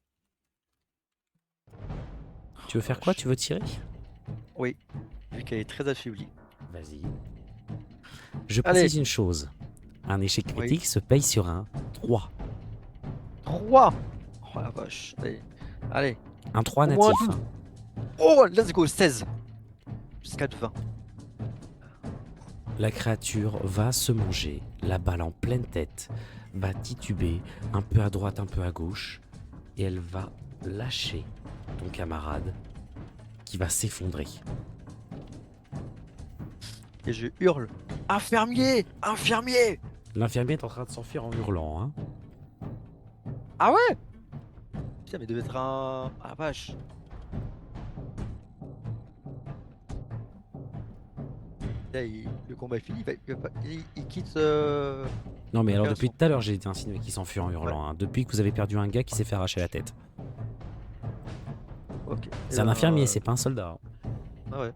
Tu veux faire quoi? Tu veux tirer? Oui, vu qu'elle est très affaiblie. Vas-y. Je Allez. précise une chose. Un échec critique se paye sur un 3. 3. Oh la vache. Allez. Un 3 Au moins natif. 12. Oh, let's go, 16. Jusqu'à 20. La créature va se manger la balle en pleine tête, va tituber un peu à droite, un peu à gauche, et elle va lâcher ton camarade qui va s'effondrer. Et je hurle. Infirmier! Infirmier! L'infirmier est en train de s'enfuir en hurlant. Hein. Ah ouais? Putain, mais il devait être un. Ah la vache. Là, le combat est fini. Il quitte. Non mais alors Ok, depuis tout à l'heure j'ai été insinué qu'il s'enfuit en hurlant. Hein. Depuis que vous avez perdu un gars qui s'est fait arracher la tête. Ok. C'est un infirmier, c'est pas un soldat. Ah ouais.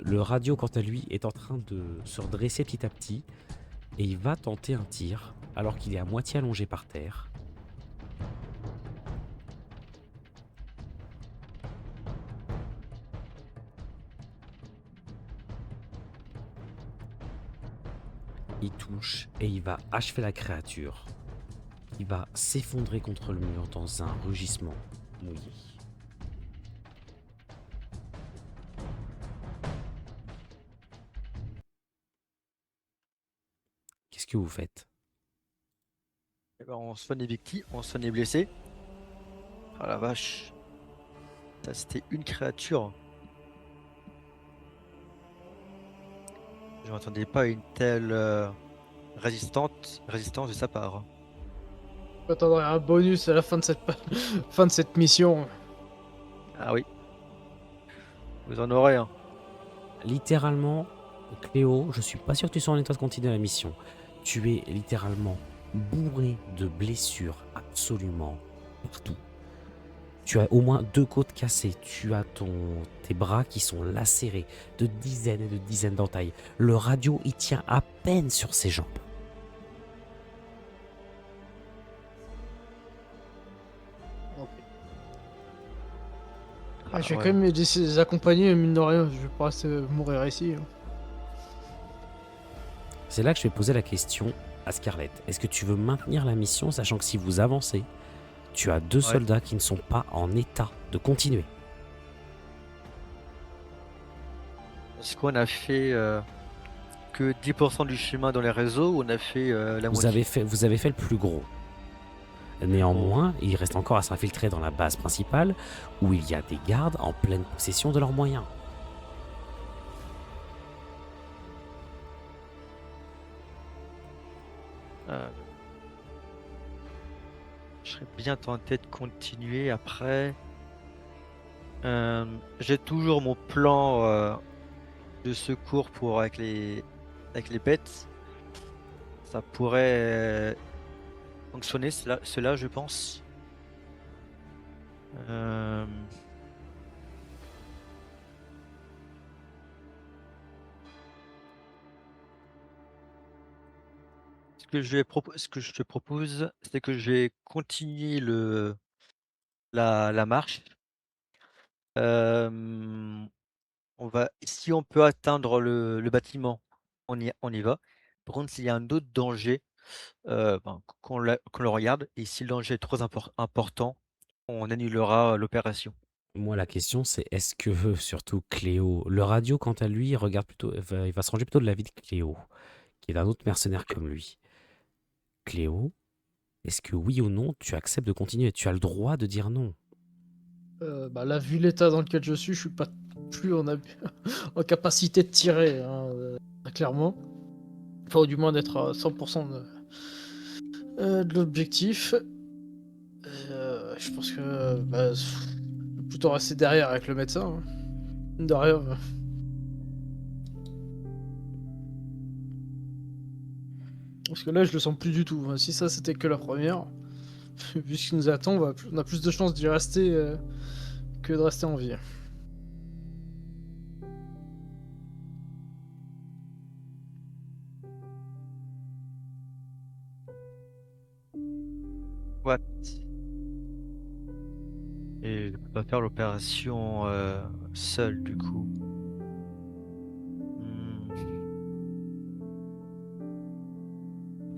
Le radio, quant à lui, est en train de se redresser petit à petit et il va tenter un tir alors qu'il est à moitié allongé par terre. Il touche et il va achever la créature. Il va s'effondrer contre le mur dans un rugissement mouillé. Qu'est-ce que vous faites? Eh ben, on soigne les victimes, on soigne les blessés. Ah la vache. Ça, c'était une créature. Je m'attendais pas à une telle résistance de sa part. J'attendrai un bonus à la fin de fin de cette mission. Ah oui. Vous en aurez un. Littéralement, Cléo, je suis pas sûr que tu sois en état de continuer la mission. Tu es littéralement bourré de blessures absolument partout. Tu as au moins 2 côtes cassées, tu as tes bras qui sont lacérés de dizaines et de dizaines d'entailles. Le radio, il tient à peine sur ses jambes. Je vais ouais. quand même les accompagner, mine de rien, je vais pas mourir ici. Hein. C'est là que je vais poser la question à Scarlett. Est-ce que tu veux maintenir la mission, sachant que si vous avancez, tu as 2 soldats qui ne sont pas en état de continuer? Est-ce qu'on a fait que 10% du chemin dans les réseaux ou on a fait la moitié? Vous avez fait le plus gros. Néanmoins, il reste encore à s'infiltrer dans la base principale où il y a des gardes en pleine possession de leurs moyens. Euh, je serais bien tenté de continuer après. J'ai toujours mon plan de secours pour avec les bêtes. Ça pourrait fonctionner, cela, je pense. Euh, ce que je te propose, c'est que je vais continuer la marche. Euh, si on peut atteindre le bâtiment, on y va. Par contre, s'il y a un autre danger, qu'on le regarde. Et si le danger est trop important, on annulera l'opération. Moi, la question, c'est est-ce que, surtout Cléo, le radio, quant à lui, regarde plutôt, il va se ranger plutôt de l'avis de Cléo, qui est un autre mercenaire comme lui. Cléo, est-ce que oui ou non, tu acceptes de continuer? Tu as le droit de dire non. Là, vu l'état dans lequel je suis pas plus en capacité de tirer, hein, clairement. Enfin, ou du moins d'être à 100% de l'objectif. Je pense que je vais plutôt rester derrière avec le médecin. Hein. Derrière. Parce que là, je le sens plus du tout. Si ça, c'était que la première, vu ce qui nous attend, on a plus de chances d'y rester que de rester en vie. What? Et je peux pas faire l'opération seul, du coup. Hmm.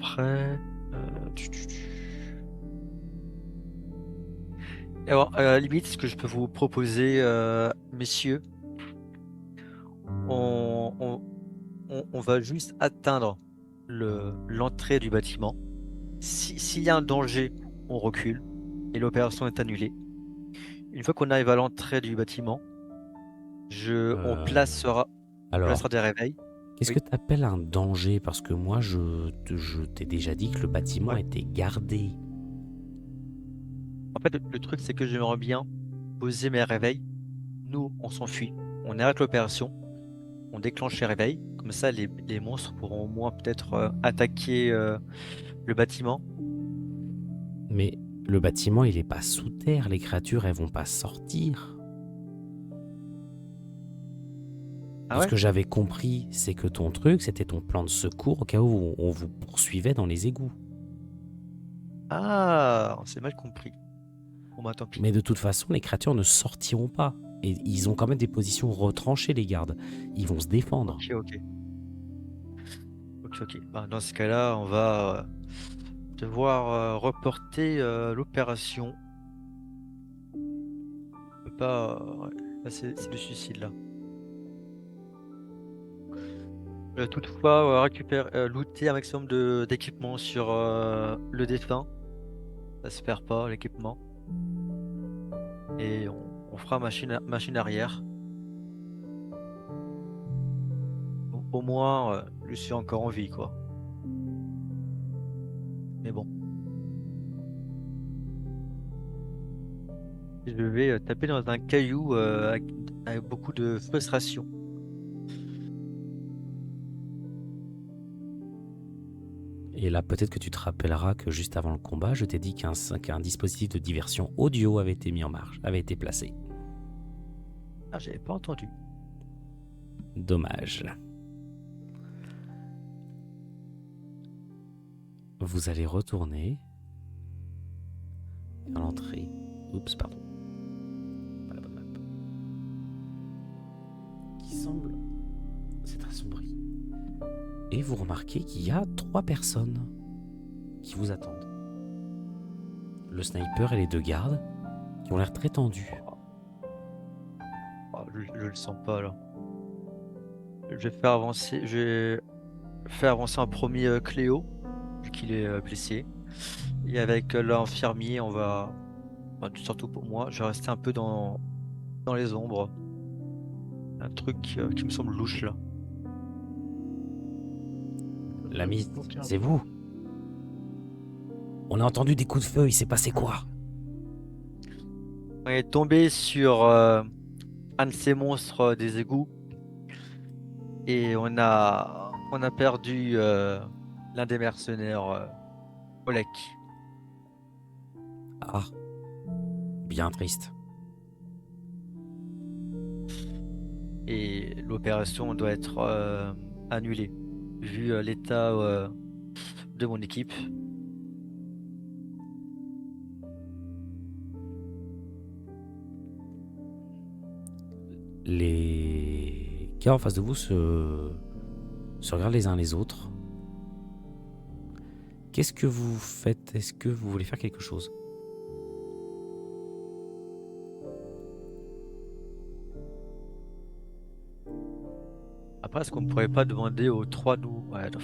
Après... Alors, à la limite, ce que je peux vous proposer, messieurs, on va juste atteindre l'entrée du bâtiment. S'il y a un danger, on recule et l'opération est annulée. Une fois qu'on arrive à l'entrée du bâtiment, on placera Alors, des réveils. qu'est-ce Oui. que tu appelles un danger? Parce que moi, je t'ai déjà dit que le bâtiment Ouais. était gardé. En fait, le truc, c'est que j'aimerais bien poser mes réveils. Nous, on s'enfuit. On arrête l'opération. On déclenche les réveils. Comme ça, les monstres pourront au moins peut-être attaquer le bâtiment. Mais le bâtiment, il est pas sous terre. Les créatures, elles vont pas sortir. Ah Ce ouais? que j'avais compris, c'est que ton truc, c'était ton plan de secours au cas où on vous poursuivait dans les égouts. Ah, on s'est mal compris. Bon bah tant pis. Mais de toute façon, les créatures ne sortiront pas. Et ils ont quand même des positions retranchées, les gardes. Ils vont se défendre. Ok. Bah, dans ce cas-là, on va devoir reporter l'opération. On peut pas. Ouais. Là, c'est le suicide là. Toutefois, looter un maximum d'équipement sur le défunt. Ça se perd pas l'équipement. Et on fera machine arrière. Au moins, je suis encore en vie, quoi. Mais bon. Je vais taper dans un caillou avec beaucoup de frustration. Et là, peut-être que tu te rappelleras que juste avant le combat, je t'ai dit qu'un dispositif de diversion audio avait été mis en marche, avait été placé. Ah, j'avais pas entendu. Dommage. Vous allez retourner à l'entrée. Oups, pardon. Pas la bonne map. Qui semble... C'est assombri. Et vous remarquez qu'il y a 3 personnes qui vous attendent. Le sniper et les 2 gardes qui ont l'air très tendus. Oh, je le sens pas là. Je vais faire avancer un premier Cléo, vu qu'il est blessé. Et avec l'infirmier, on va, enfin, surtout pour moi, je vais rester un peu dans les ombres. Un truc qui me semble louche là. L'ami, Ok. c'est vous? On a entendu des coups de feu, il s'est passé quoi? On est tombé sur un de ces monstres des égouts et on a perdu l'un des mercenaires, Olek. Ah, bien triste. Et l'opération doit être annulée vu l'état de mon équipe. Les gars en face de vous se regardent les uns les autres. Qu'est-ce que vous faites? Est-ce que vous voulez faire quelque chose? Après, est-ce qu'on ne pourrait pas demander aux trois nous... Ouais, non,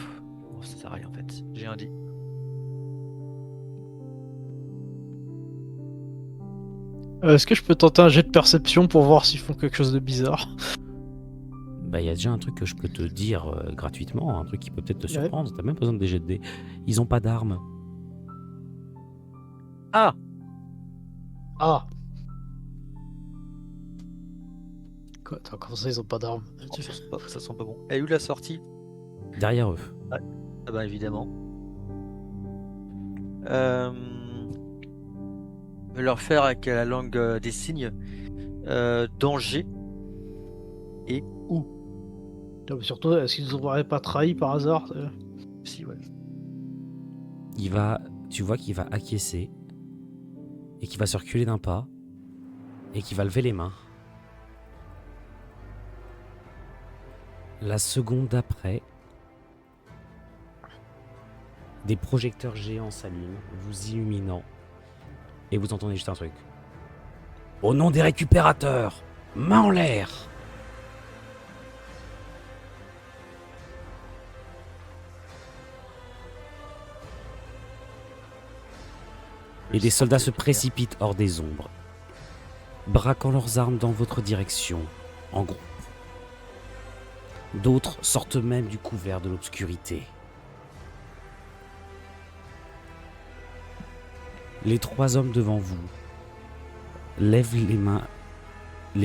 bon, ça sert à rien en fait. J'ai rien dit. Est-ce que je peux tenter un jet de perception pour voir s'ils font quelque chose de bizarre? Bah, il y a déjà un truc que je peux te dire gratuitement, un truc qui peut peut-être te Ouais. surprendre. T'as même pas besoin de des jets de dés. Ils ont pas d'armes. Ah! Ah! Quoi? Attends, comment ça, ils ont pas d'armes? Oh, ça sent pas bon. Elle est où la sortie? Derrière eux. Ah bah évidemment. Je vais leur faire avec la langue des signes danger et où. Non, mais surtout, est-ce qu'ils nous auraient pas trahi par hasard? Si, ouais. Tu vois qu'il va acquiescer et qu'il va se reculer d'un pas et qu'il va lever les mains. La seconde d'après, des projecteurs géants s'allument, vous illuminant, et vous entendez juste un truc. Au nom des récupérateurs, main en l'air! Et des soldats se précipitent hors des ombres, braquant leurs armes dans votre direction, en groupe. D'autres sortent même du couvert de l'obscurité. Les trois hommes devant vous lèvent les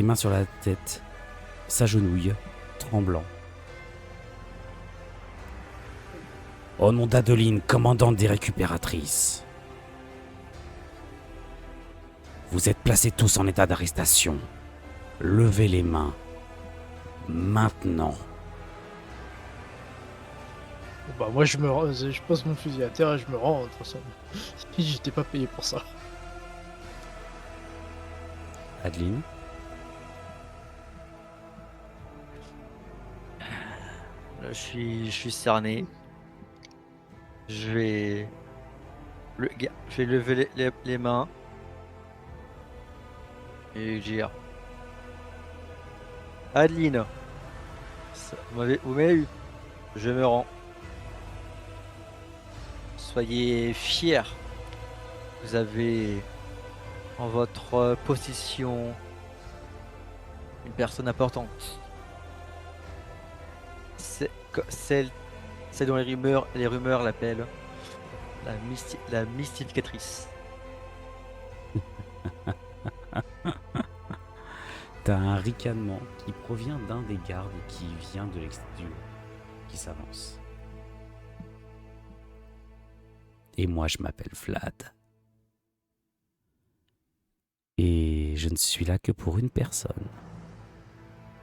mains sur la tête, s'agenouillent, tremblants. Au nom d'Adeline, commandante des récupératrices, vous êtes placés tous en état d'arrestation. Levez les mains. Maintenant. Bah moi je pose mon fusil à terre et je me rends, de toute façon. J'étais pas payé pour ça. Adeline, Là, je suis cerné. Je vais lever les mains et dire Adeline, vous m'avez eu. Je me rends. Soyez fiers. Vous avez en votre possession une personne importante. Celle dont les rumeurs l'appellent la mystificatrice. t'as un ricanement qui provient d'un des gardes qui vient de l'extérieur, qui s'avance. Et moi, je m'appelle Vlad. Et je ne suis là que pour une personne.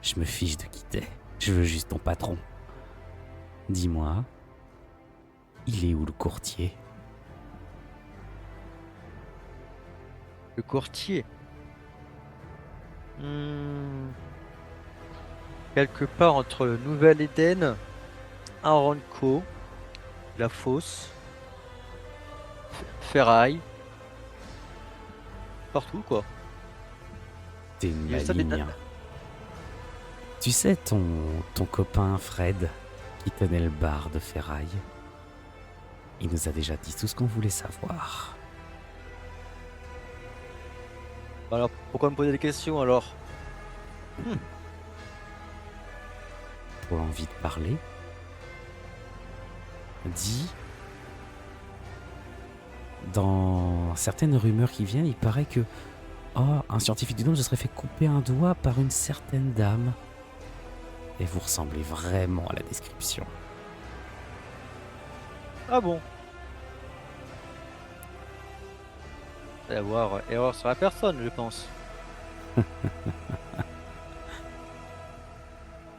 Je me fiche de qui t'es. Je veux juste ton patron. Dis-moi, il est où le courtier? Le courtier. Quelque part entre le Nouvel-Éden, Aranco, la Fosse, Ferraille, partout quoi. T'es une Il y a ça, des maligne. dates. Tu sais ton copain Fred qui tenait le bar de ferraille? Il nous a déjà dit tout ce qu'on voulait savoir. Alors, pourquoi me poser des questions alors? Pour l'envie de parler. Dit, dans certaines rumeurs qui viennent, il paraît que un scientifique du dôme se serait fait couper un doigt par une certaine dame. Et vous ressemblez vraiment à la description. Ah bon? Il va y avoir erreur sur la personne, je pense.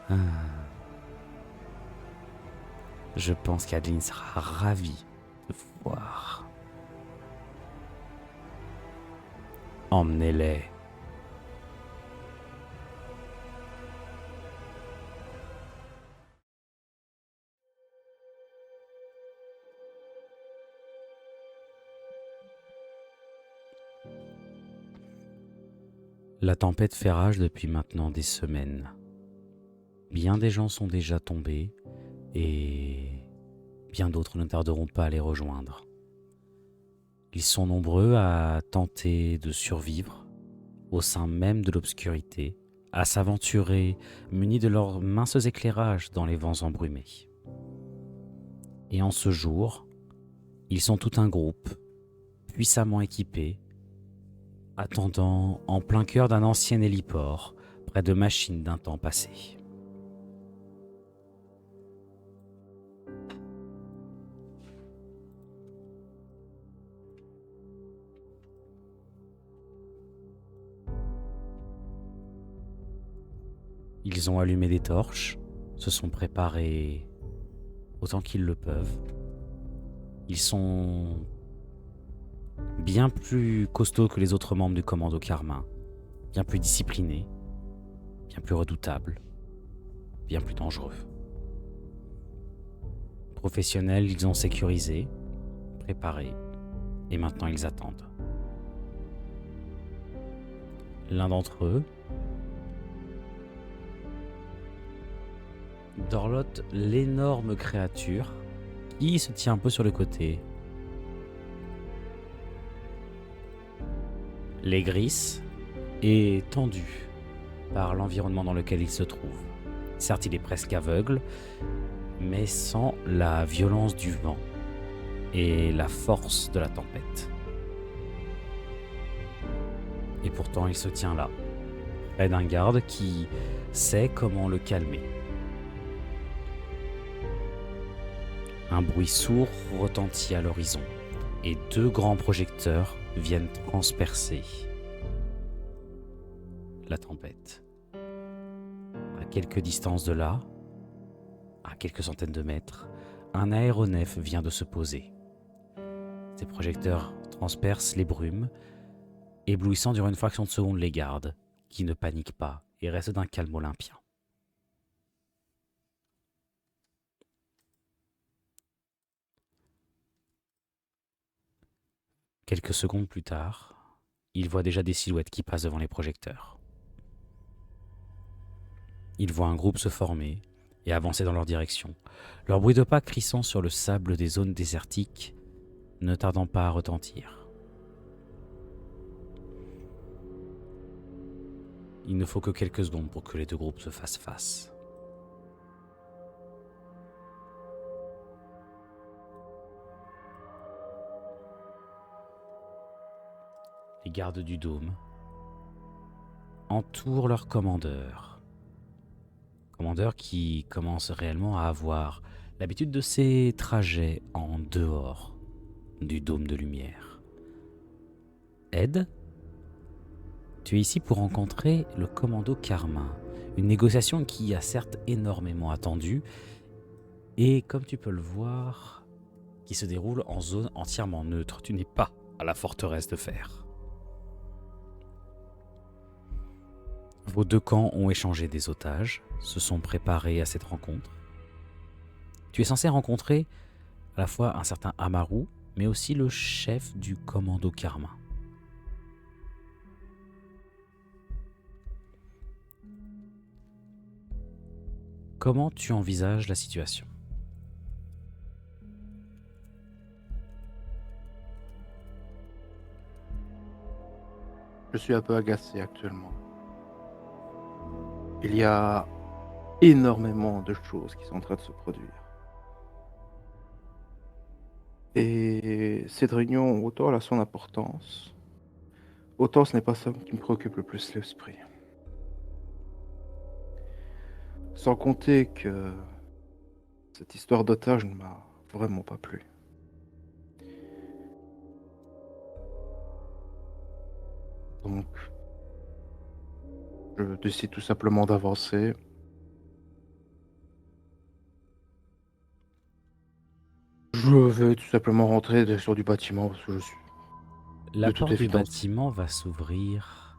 Ah. Je pense qu'Adeline sera ravie de vous voir. Emmenez-les. La tempête fait rage depuis maintenant des semaines. Bien des gens sont déjà tombés et bien d'autres ne tarderont pas à les rejoindre. Ils sont nombreux à tenter de survivre au sein même de l'obscurité, à s'aventurer munis de leurs minces éclairages dans les vents embrumés. Et en ce jour, ils sont tout un groupe, puissamment équipés, attendant en plein cœur d'un ancien héliport, près de machines d'un temps passé. Ils ont allumé des torches, se sont préparés autant qu'ils le peuvent. Ils sont bien plus costauds que les autres membres du commando Carmin, bien plus disciplinés, bien plus redoutables, bien plus dangereux. Professionnels, ils ont sécurisé, préparé, et maintenant ils attendent. L'un d'entre eux dorlote l'énorme créature qui se tient un peu sur le côté. Les grises est tendu par l'environnement dans lequel il se trouve. Certes, il est presque aveugle, mais sans la violence du vent et la force de la tempête. Et pourtant, il se tient là, près d'un garde qui sait comment le calmer. Un bruit sourd retentit à l'horizon et 2 grands projecteurs viennent transpercer la tempête. À quelques distances de là, à quelques centaines de mètres, un aéronef vient de se poser. Ces projecteurs transpercent les brumes, éblouissant durant une fraction de seconde les gardes, qui ne paniquent pas et restent d'un calme olympien. Quelques secondes plus tard, ils voient déjà des silhouettes qui passent devant les projecteurs. Ils voient un groupe se former et avancer dans leur direction, leur bruit de pas crissant sur le sable des zones désertiques, ne tardant pas à retentir. Il ne faut que quelques secondes pour que les 2 groupes se fassent face. Les gardes du dôme entourent leur commandeur. Commandeur qui commence réellement à avoir l'habitude de ces trajets en dehors du dôme de lumière. Ed, tu es ici pour rencontrer le commando Carmin. Une négociation qui a certes énormément attendu et, comme tu peux le voir, qui se déroule en zone entièrement neutre. Tu n'es pas à la forteresse de fer. Vos 2 camps ont échangé des otages, se sont préparés à cette rencontre. Tu es censé rencontrer à la fois un certain Amaru, mais aussi le chef du commando Carmin. Comment tu envisages la situation ? Je suis un peu agacé actuellement. Il y a énormément de choses qui sont en train de se produire. Et cette réunion, autant elle a son importance, autant ce n'est pas ça qui me préoccupe le plus l'esprit. Sans compter que cette histoire d'otage ne m'a vraiment pas plu. Donc, je décide tout simplement d'avancer. Je vais tout simplement rentrer sur du bâtiment parce que je suis La de toute porte du évidence. bâtiment va s'ouvrir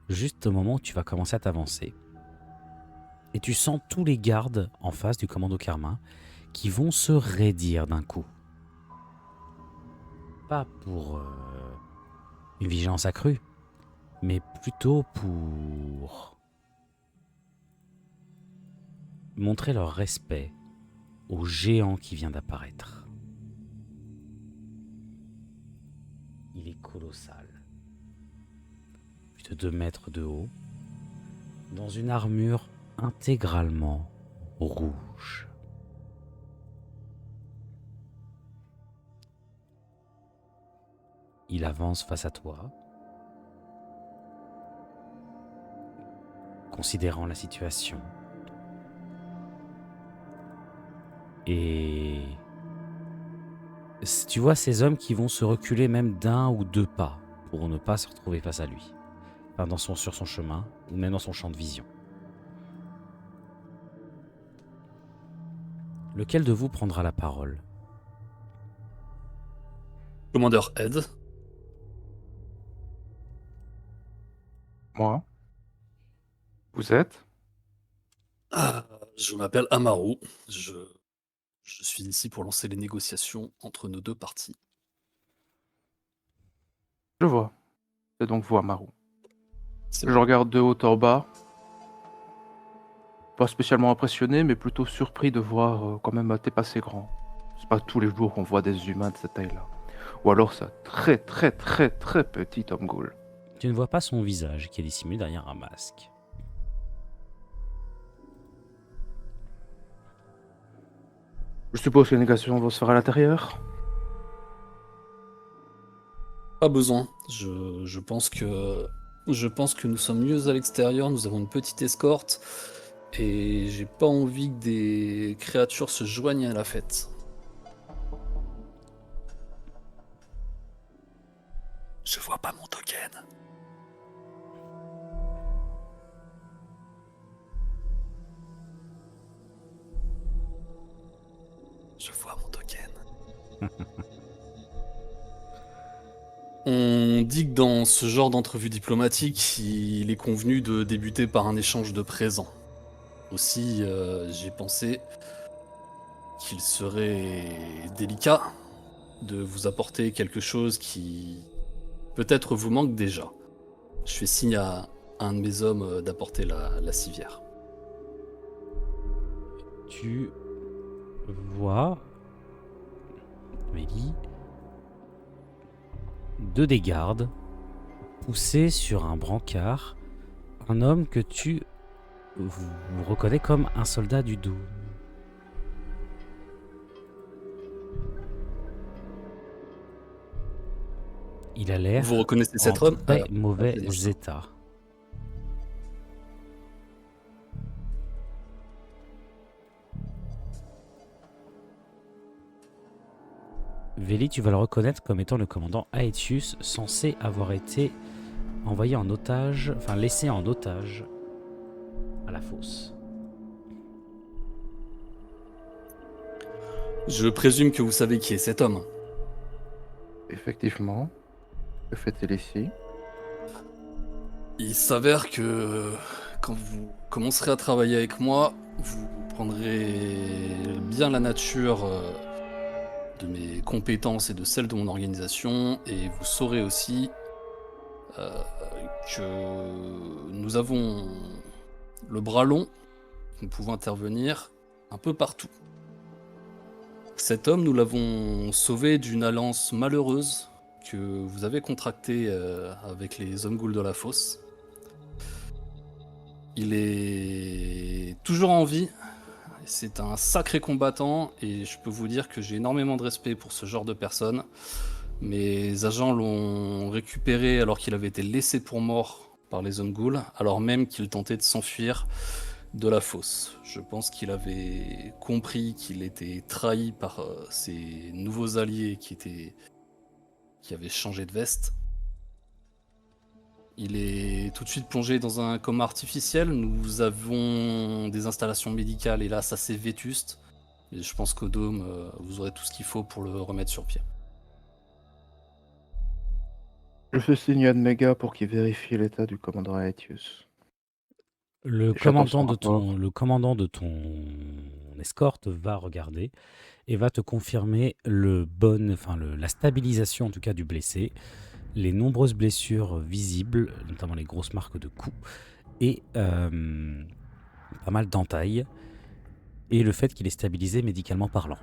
juste au moment où tu vas commencer à t'avancer. Et tu sens tous les gardes en face du commando Carmin qui vont se raidir d'un coup. Pas pour une vigilance accrue, mais plutôt pour montrer leur respect au géant qui vient d'apparaître. Il est colossal. Plus de 2 mètres de haut, dans une armure intégralement rouge. Il avance face à toi, considérant la situation. Et tu vois ces hommes qui vont se reculer même d'1 ou 2 pas pour ne pas se retrouver face à lui, enfin sur son chemin ou même dans son champ de vision. Lequel de vous prendra la parole? Commandeur Ed. Moi? Vous êtes? Je m'appelle Amaru. Je suis ici pour lancer les négociations entre nos 2 parties. Je vois. C'est donc vous, Amaru. C'est Je bon. regarde de haut en bas. Pas spécialement impressionné, mais plutôt surpris de voir quand même un type assez grand. C'est pas tous les jours qu'on voit des humains de cette taille-là. Ou alors c'est un très très très très petit homme ghoul. Tu ne vois pas son visage qui est dissimulé derrière un masque. Je suppose que les négociations vont se faire à l'intérieur. Pas besoin. Je pense que nous sommes mieux à l'extérieur. Nous avons une petite escorte. Et j'ai pas envie que des créatures se joignent à la fête. Je vois pas mon token. Je vois mon token. On dit que dans ce genre d'entrevue diplomatique, il est convenu de débuter par un échange de présents. Aussi, j'ai pensé qu'il serait délicat de vous apporter quelque chose qui peut-être vous manque déjà. Je fais signe à un de mes hommes d'apporter la civière. Tu vois, Mélie, 2 des gardes poussés sur un brancard, un homme que tu reconnais comme un soldat du Doom. Il a l'air Vous reconnaissez cet en homme très mauvais c'est ça. état. Véli, tu vas le reconnaître comme étant le commandant Aetius, censé avoir été envoyé en otage, enfin laissé en otage à la fosse. Je présume que vous savez qui est cet homme. Effectivement. Que fait-il ici? Il s'avère que quand vous commencerez à travailler avec moi, vous prendrez bien la nature de mes compétences et de celles de mon organisation, et vous saurez aussi que nous avons le bras long, nous pouvons intervenir un peu partout. Cet homme, nous l'avons sauvé d'une alliance malheureuse que vous avez contracté avec les hommes ghouls de la fosse. Il est toujours en vie. C'est un sacré combattant et je peux vous dire que j'ai énormément de respect pour ce genre de personnes. Mes agents l'ont récupéré alors qu'il avait été laissé pour mort par les hommes ghouls, alors même qu'il tentait de s'enfuir de la fosse. Je pense qu'il avait compris qu'il était trahi par ses nouveaux alliés qui avaient changé de veste. Il est tout de suite plongé dans un coma artificiel. Nous avons des installations médicales, hélas assez vétustes. Et je pense qu'au Dôme, vous aurez tout ce qu'il faut pour le remettre sur pied. Je fais signe à Nmega pour qu'il vérifie l'état du commandant Aetius. Le Et j'attends commandant son rapport. le commandant de ton escorte va regarder et va te confirmer la stabilisation en tout cas du blessé, les nombreuses blessures visibles, notamment les grosses marques de coups, et pas mal d'entailles, et le fait qu'il est stabilisé médicalement parlant.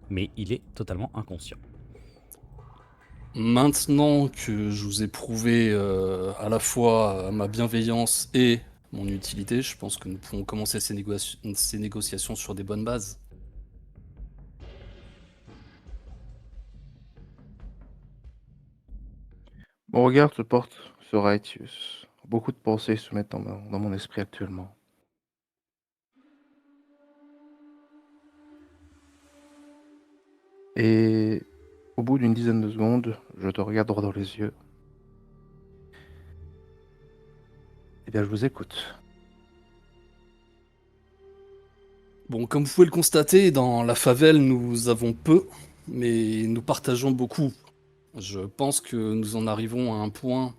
Mais il est totalement inconscient. Maintenant que je vous ai prouvé à la fois ma bienveillance et mon utilité, je pense que nous pouvons commencer ces négociations sur des bonnes bases. Mon regard se porte sur Aetius. Beaucoup de pensées se mettent dans mon esprit actuellement. Et au bout d'une dizaine de secondes, je te regarde droit dans les yeux. Eh bien, je vous écoute. Bon, comme vous pouvez le constater, dans la favelle, nous avons peu, mais nous partageons beaucoup. Je pense que nous en arrivons à un point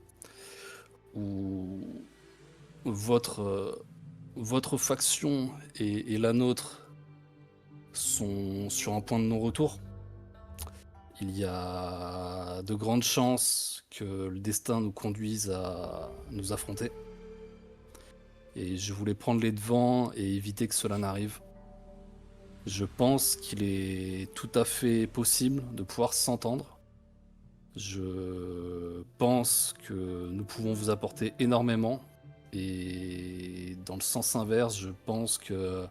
où votre faction et la nôtre sont sur un point de non-retour. Il y a de grandes chances que le destin nous conduise à nous affronter. Et je voulais prendre les devants et éviter que cela n'arrive. Je pense qu'il est tout à fait possible de pouvoir s'entendre. Je pense que nous pouvons vous apporter énormément. Et dans le sens inverse, je pense que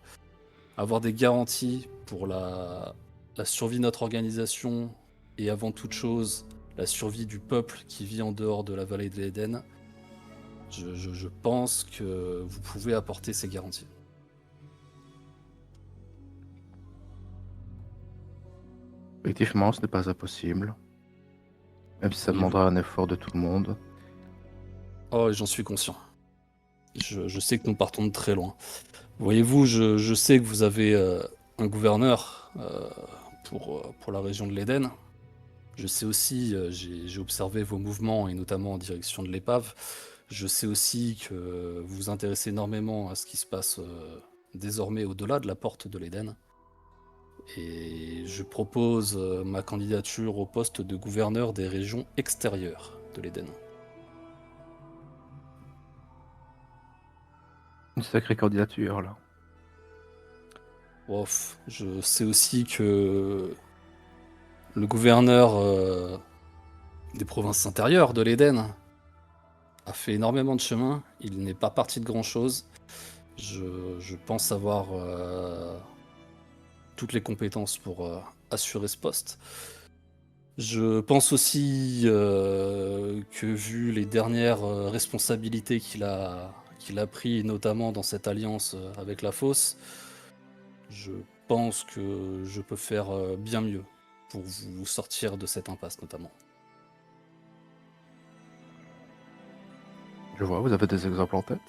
avoir des garanties pour la survie de notre organisation et avant toute chose, la survie du peuple qui vit en dehors de la vallée de l'Éden, je pense que vous pouvez apporter ces garanties. Effectivement, ce n'est pas impossible. Même si ça Oui, demandera un effort de tout le monde. Oh, j'en suis conscient. Je sais que nous partons de très loin. Voyez-vous, je sais que vous avez un gouverneur pour la région de l'Éden. Je sais aussi, j'ai observé vos mouvements, et notamment en direction de l'épave. Je sais aussi que vous vous intéressez énormément à ce qui se passe désormais au-delà de la porte de l'Éden. Et je propose ma candidature au poste de gouverneur des régions extérieures de l'Éden. Une sacrée candidature, là. Ouf, je sais aussi que le gouverneur des provinces intérieures de l'Éden a fait énormément de chemin. Il n'est pas parti de grand-chose. Je pense avoir toutes les compétences pour assurer ce poste. Je pense aussi que vu les dernières responsabilités qu'il a prises, notamment dans cette alliance avec la Fosse, je pense que je peux faire bien mieux pour vous sortir de cette impasse notamment. Je vois, vous avez des exemples en tête.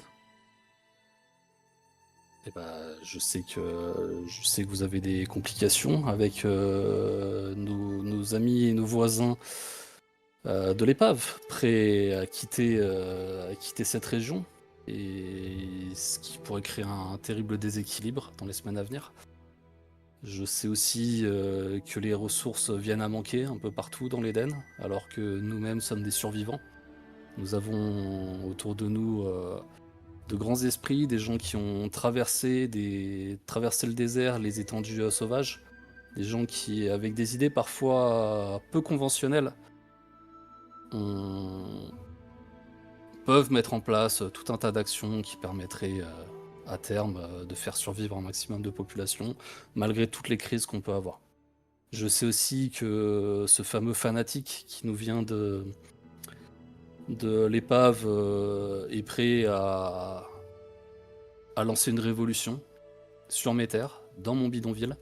Eh ben, je sais que vous avez des complications avec nos amis et nos voisins de l'épave, prêts à quitter cette région, et ce qui pourrait créer un terrible déséquilibre dans les semaines à venir. Je sais aussi que les ressources viennent à manquer un peu partout dans l'Éden, alors que nous-mêmes sommes des survivants. Nous avons autour de nous de grands esprits, des gens qui ont traversé le désert, les étendues sauvages, des gens qui, avec des idées parfois peu conventionnelles, peuvent mettre en place tout un tas d'actions qui permettraient à terme de faire survivre un maximum de population, malgré toutes les crises qu'on peut avoir. Je sais aussi que ce fameux fanatique qui nous vient de l'épave est prêt à lancer une révolution sur mes terres, dans mon bidonville.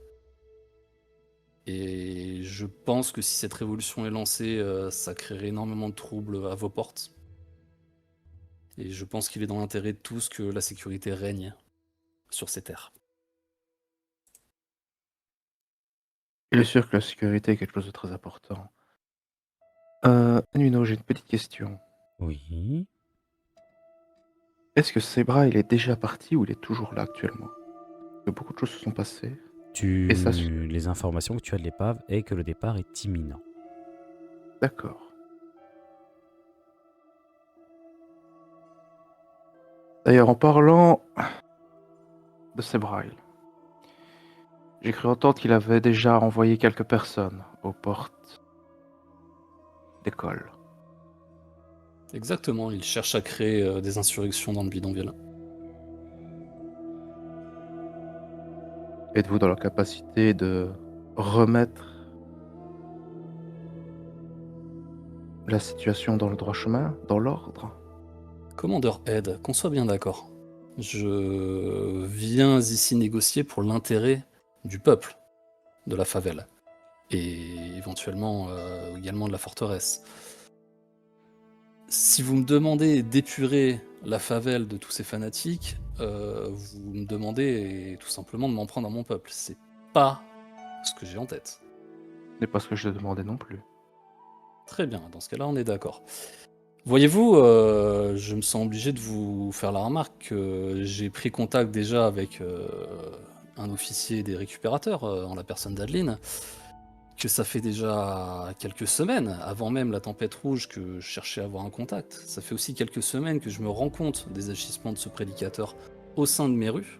Et je pense que si cette révolution est lancée, ça créerait énormément de troubles à vos portes. Et je pense qu'il est dans l'intérêt de tous que la sécurité règne sur ces terres. Il est sûr que la sécurité est quelque chose de très important. Nuno, j'ai une petite question. Oui. Est-ce que Sebra, il est déjà parti ou il est toujours là actuellement? Parce que beaucoup de choses se sont passées. Et ça Les informations que tu as de l'épave est que le départ est imminent. D'accord. D'ailleurs, en parlant de Sebrail, j'ai cru entendre qu'il avait déjà envoyé quelques personnes aux portes d'école. Exactement, il cherche à créer des insurrections dans le bidonville. Êtes-vous dans la capacité de remettre la situation dans le droit chemin, dans l'ordre? Commandeur Ed, qu'on soit bien d'accord. Je viens ici négocier pour l'intérêt du peuple de la favela. Et éventuellement également de la forteresse. Si vous me demandez d'épurer la favelle de tous ces fanatiques, vous me demandez tout simplement de m'en prendre à mon peuple. C'est pas ce que j'ai en tête. Ce n'est pas ce que je demandais non plus. Très bien, dans ce cas-là, on est d'accord. Voyez-vous, je me sens obligé de vous faire la remarque que j'ai pris contact déjà avec un officier des récupérateurs, en la personne d'Adeline, que ça fait déjà quelques semaines, avant même la tempête rouge, que je cherchais à avoir un contact. Ça fait aussi quelques semaines que je me rends compte des agissements de ce prédicateur au sein de mes rues.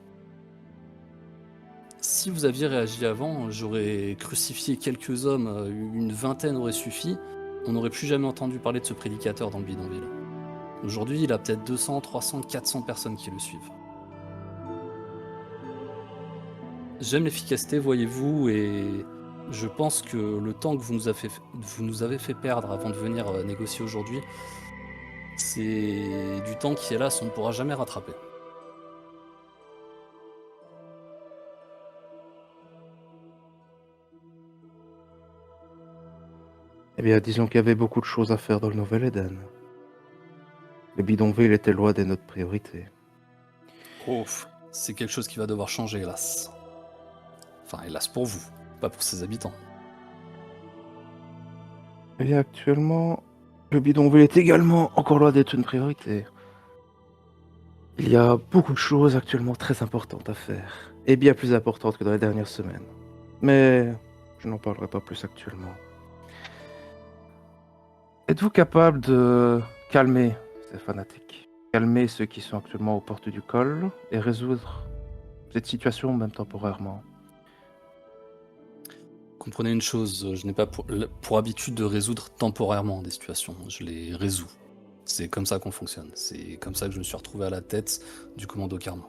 Si vous aviez réagi avant, j'aurais crucifié quelques hommes, une vingtaine aurait suffi, on n'aurait plus jamais entendu parler de ce prédicateur dans le bidonville. Aujourd'hui, il a peut-être 200, 300, 400 personnes qui le suivent. J'aime l'efficacité, voyez-vous, et je pense que le temps que vous nous avez fait perdre avant de venir négocier aujourd'hui, c'est du temps qui, hélas, on ne pourra jamais rattraper. Eh bien, disons qu'il y avait beaucoup de choses à faire dans le Nouvel Éden. Le bidonville était loin de notre priorité. Ouf, c'est quelque chose qui va devoir changer, hélas. Enfin, hélas pour vous, pas pour ses habitants. Eh bien, actuellement, le bidonville est également encore loin d'être une priorité. Il y a beaucoup de choses actuellement très importantes à faire, et bien plus importantes que dans les dernières semaines. Mais je n'en parlerai pas plus actuellement. Êtes-vous capable de calmer ces fanatiques, calmer ceux qui sont actuellement aux portes du col et résoudre cette situation même temporairement? Comprenez une chose, je n'ai pas pour habitude de résoudre temporairement des situations, je les résous. C'est comme ça qu'on fonctionne, c'est comme ça que je me suis retrouvé à la tête du commando Karma.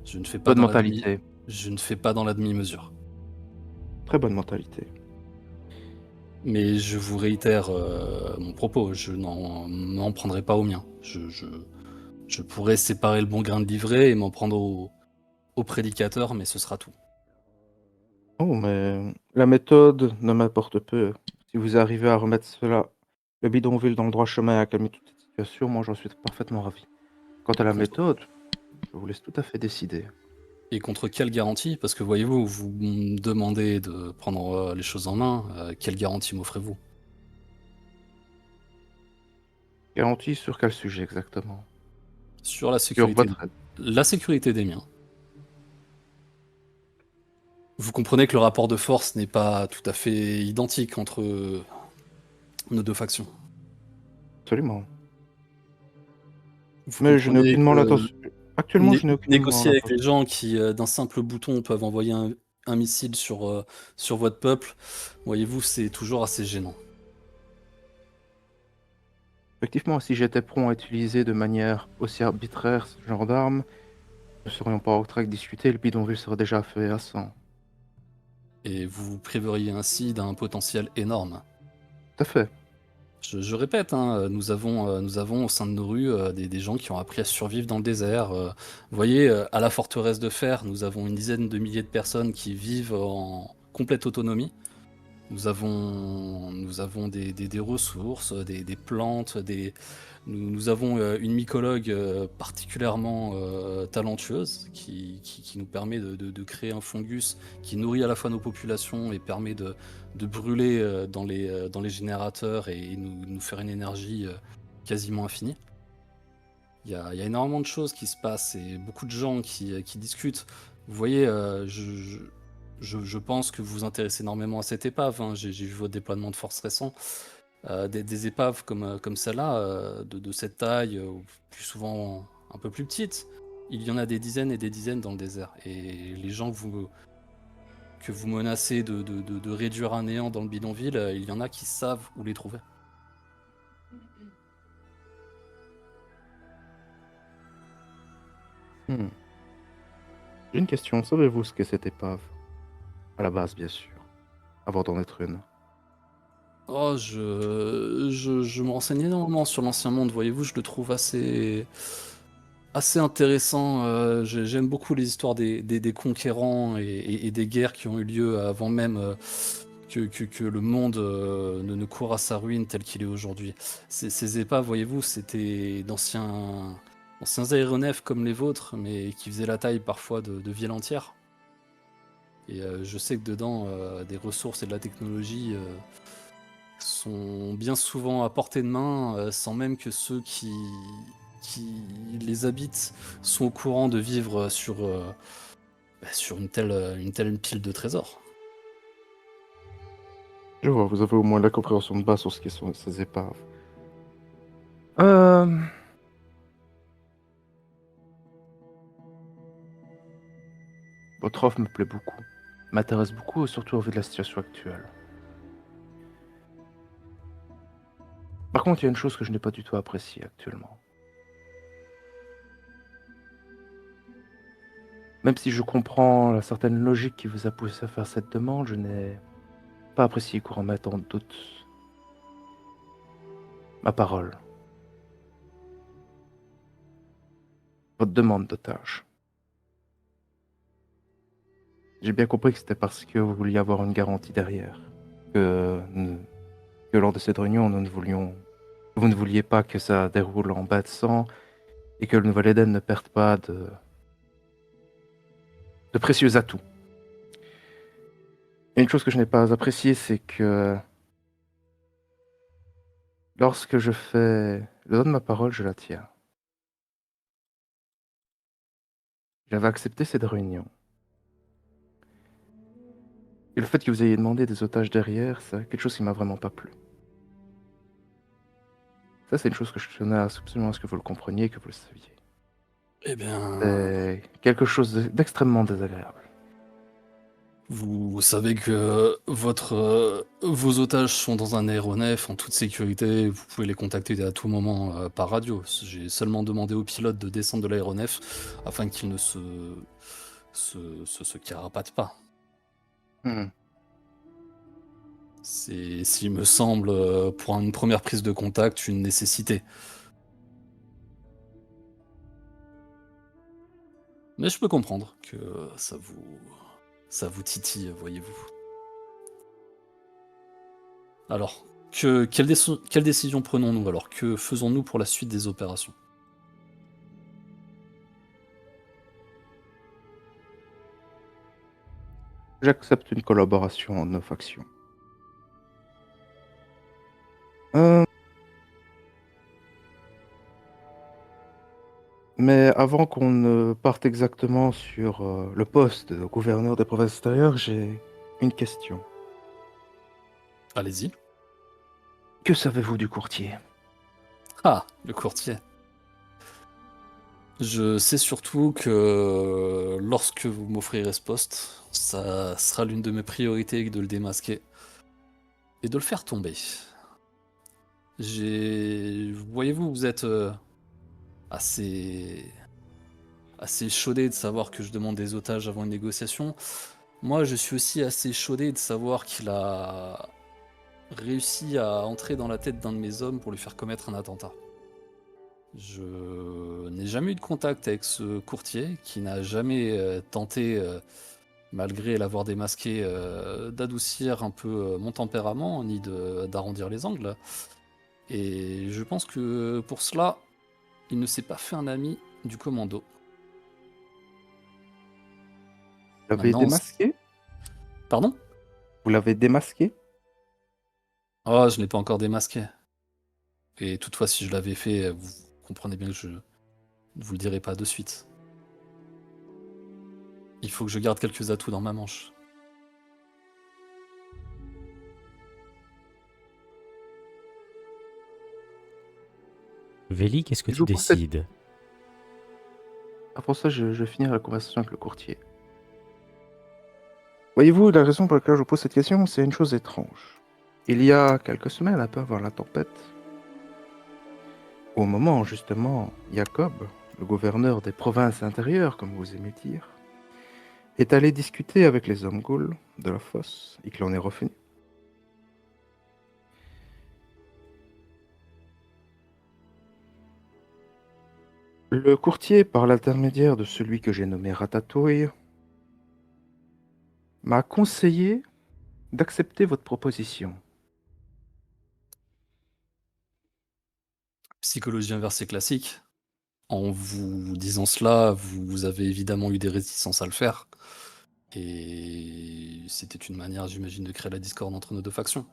Je ne fais pas Bonne mentalité. Je ne fais pas dans la demi-mesure. Très bonne mentalité. Mais je vous réitère mon propos, je n'en prendrai pas au mien. Je pourrais séparer le bon grain de l'ivraie et m'en prendre au prédicateur, mais ce sera tout. Oh, mais la méthode ne m'importe peu. Si vous arrivez à remettre le bidonville dans le droit chemin et à calmer toute cette situation, moi j'en suis parfaitement ravi. Quant à la méthode, je vous laisse tout à fait décider. Et contre quelle garantie? Parce que voyez-vous, vous me demandez de prendre les choses en main, quelle garantie m'offrez-vous? Garantie sur quel sujet exactement? Sur la Sur sécurité, votre aide. la sécurité des miens. Vous comprenez que le rapport de force n'est pas tout à fait identique entre nos deux factions. Absolument. Vous Mais je n'ai comprenez aucunement que l'intention. Actuellement, je n'ai aucunement négocier avec l'intention. les gens qui, d'un simple bouton, peuvent envoyer un missile sur votre peuple, voyez-vous, c'est toujours assez gênant. Effectivement, si j'étais prompt à utiliser de manière aussi arbitraire ce genre d'arme, nous ne serions pas en train de discuter, le bidonville serait déjà fait à 100. Et vous vous priveriez ainsi d'un potentiel énorme. Tout à fait. Je répète, hein, nous avons au sein de nos rues des gens qui ont appris à survivre dans le désert. Vous voyez, à la forteresse de fer, nous avons une dizaine de milliers de personnes qui vivent en complète autonomie. Nous avons des ressources, des plantes, nous avons une mycologue particulièrement talentueuse qui nous permet de créer un fungus qui nourrit à la fois nos populations et permet de brûler dans les générateurs et nous faire une énergie quasiment infinie. Il y a énormément de choses qui se passent et beaucoup de gens qui discutent. Vous voyez, je pense que vous vous intéressez énormément à cette épave, hein. J'ai vu votre déploiement de force récent. Des épaves comme celle-là, de cette taille, ou plus souvent un peu plus petite, il y en a des dizaines et des dizaines dans le désert. Et les gens que vous menacez de réduire à néant dans le bidonville, il y en a qui savent où les trouver. Hmm. J'ai une question. Savez-vous ce qu'est cette épave? À la base, bien sûr. Avant d'en être une. Oh, je me renseigne énormément sur l'Ancien Monde, voyez-vous, je le trouve assez intéressant. J'aime beaucoup les histoires des conquérants et des guerres qui ont eu lieu avant même que le monde ne court à sa ruine tel qu'il est aujourd'hui. Ces épaves, voyez-vous, c'était d'anciens aéronefs comme les vôtres, mais qui faisaient la taille parfois de villes entières. Et je sais que dedans, des ressources et de la technologie sont bien souvent à portée de main, sans même que ceux qui les habitent sont au courant de vivre sur une telle pile de trésors. Je vois, vous avez au moins la compréhension de base sur ce qu'est sont ces épaves. Euh... Votre offre me plaît beaucoup. M'intéresse beaucoup, surtout au vu de la situation actuelle. Par contre, il y a une chose que je n'ai pas du tout appréciée actuellement. Même si je comprends la certaine logique qui vous a poussé à faire cette demande, je n'ai pas apprécié qu'on remette en doute ma parole. Votre demande d'otage. J'ai bien compris que c'était parce que vous vouliez avoir une garantie derrière. Que lors de cette réunion, vous ne vouliez pas que ça déroule en bas de sang et que le Nouvel-Éden ne perde pas de précieux atouts. Et une chose que je n'ai pas appréciée, c'est que lorsque je donne ma parole, je la tiens. J'avais accepté cette réunion. Et le fait que vous ayez demandé des otages derrière, c'est quelque chose qui m'a vraiment pas plu. Ça, c'est une chose que je tenais absolument à ce que vous le compreniez et que vous le saviez. Eh bien, C'est quelque chose d'extrêmement désagréable. vous savez que vos otages sont dans un aéronef en toute sécurité. Vous pouvez les contacter à tout moment par radio. J'ai seulement demandé au pilote de descendre de l'aéronef afin qu'il ne se carapate pas. C'est, s'il me semble, pour une première prise de contact, une nécessité. Mais je peux comprendre que ça vous titille, voyez-vous. Alors, quelle décision prenons-nous alors? Que faisons-nous pour la suite des opérations? J'accepte une collaboration en nos factions. Mais avant qu'on ne parte exactement sur le poste de gouverneur des provinces extérieures, j'ai une question. Allez-y. Que savez-vous du courtier? Ah, le courtier. Je sais surtout que lorsque vous m'offrirez ce poste, ça sera l'une de mes priorités de le démasquer et de le faire tomber. Voyez-vous, vous êtes assez chaudé de savoir que je demande des otages avant une négociation. Moi, je suis aussi assez chaudé de savoir qu'il a réussi à entrer dans la tête d'un de mes hommes pour lui faire commettre un attentat. Je n'ai jamais eu de contact avec ce courtier qui n'a jamais tenté, malgré l'avoir démasqué, d'adoucir un peu mon tempérament ni d'arrondir les angles. Et je pense que pour cela, il ne s'est pas fait un ami du commando. Vous l'avez Maintenant, démasqué? Pardon? Vous l'avez démasqué? Oh, je ne l'ai pas encore démasqué. Et toutefois, si je l'avais fait, vous comprenez bien que je ne vous le dirai pas de suite. Il faut que je garde quelques atouts dans ma manche. Véli, qu'est-ce que Je tu vous pose cette- décides? Après ça, je vais finir la conversation avec le courtier. Voyez-vous, la raison pour laquelle je vous pose cette question, c'est une chose étrange. Il y a quelques semaines, un peu avant la tempête, au moment justement, Jacob, le gouverneur des provinces intérieures, comme vous aimez dire, est allé discuter avec les hommes Gauls de la fosse et qu'il en est revenu. Le courtier, par l'intermédiaire de celui que j'ai nommé Ratatouille, m'a conseillé d'accepter votre proposition. Psychologie inversée classique. En vous disant cela, vous avez évidemment eu des réticences à le faire. Et c'était une manière, j'imagine, de créer la discorde entre nos deux factions.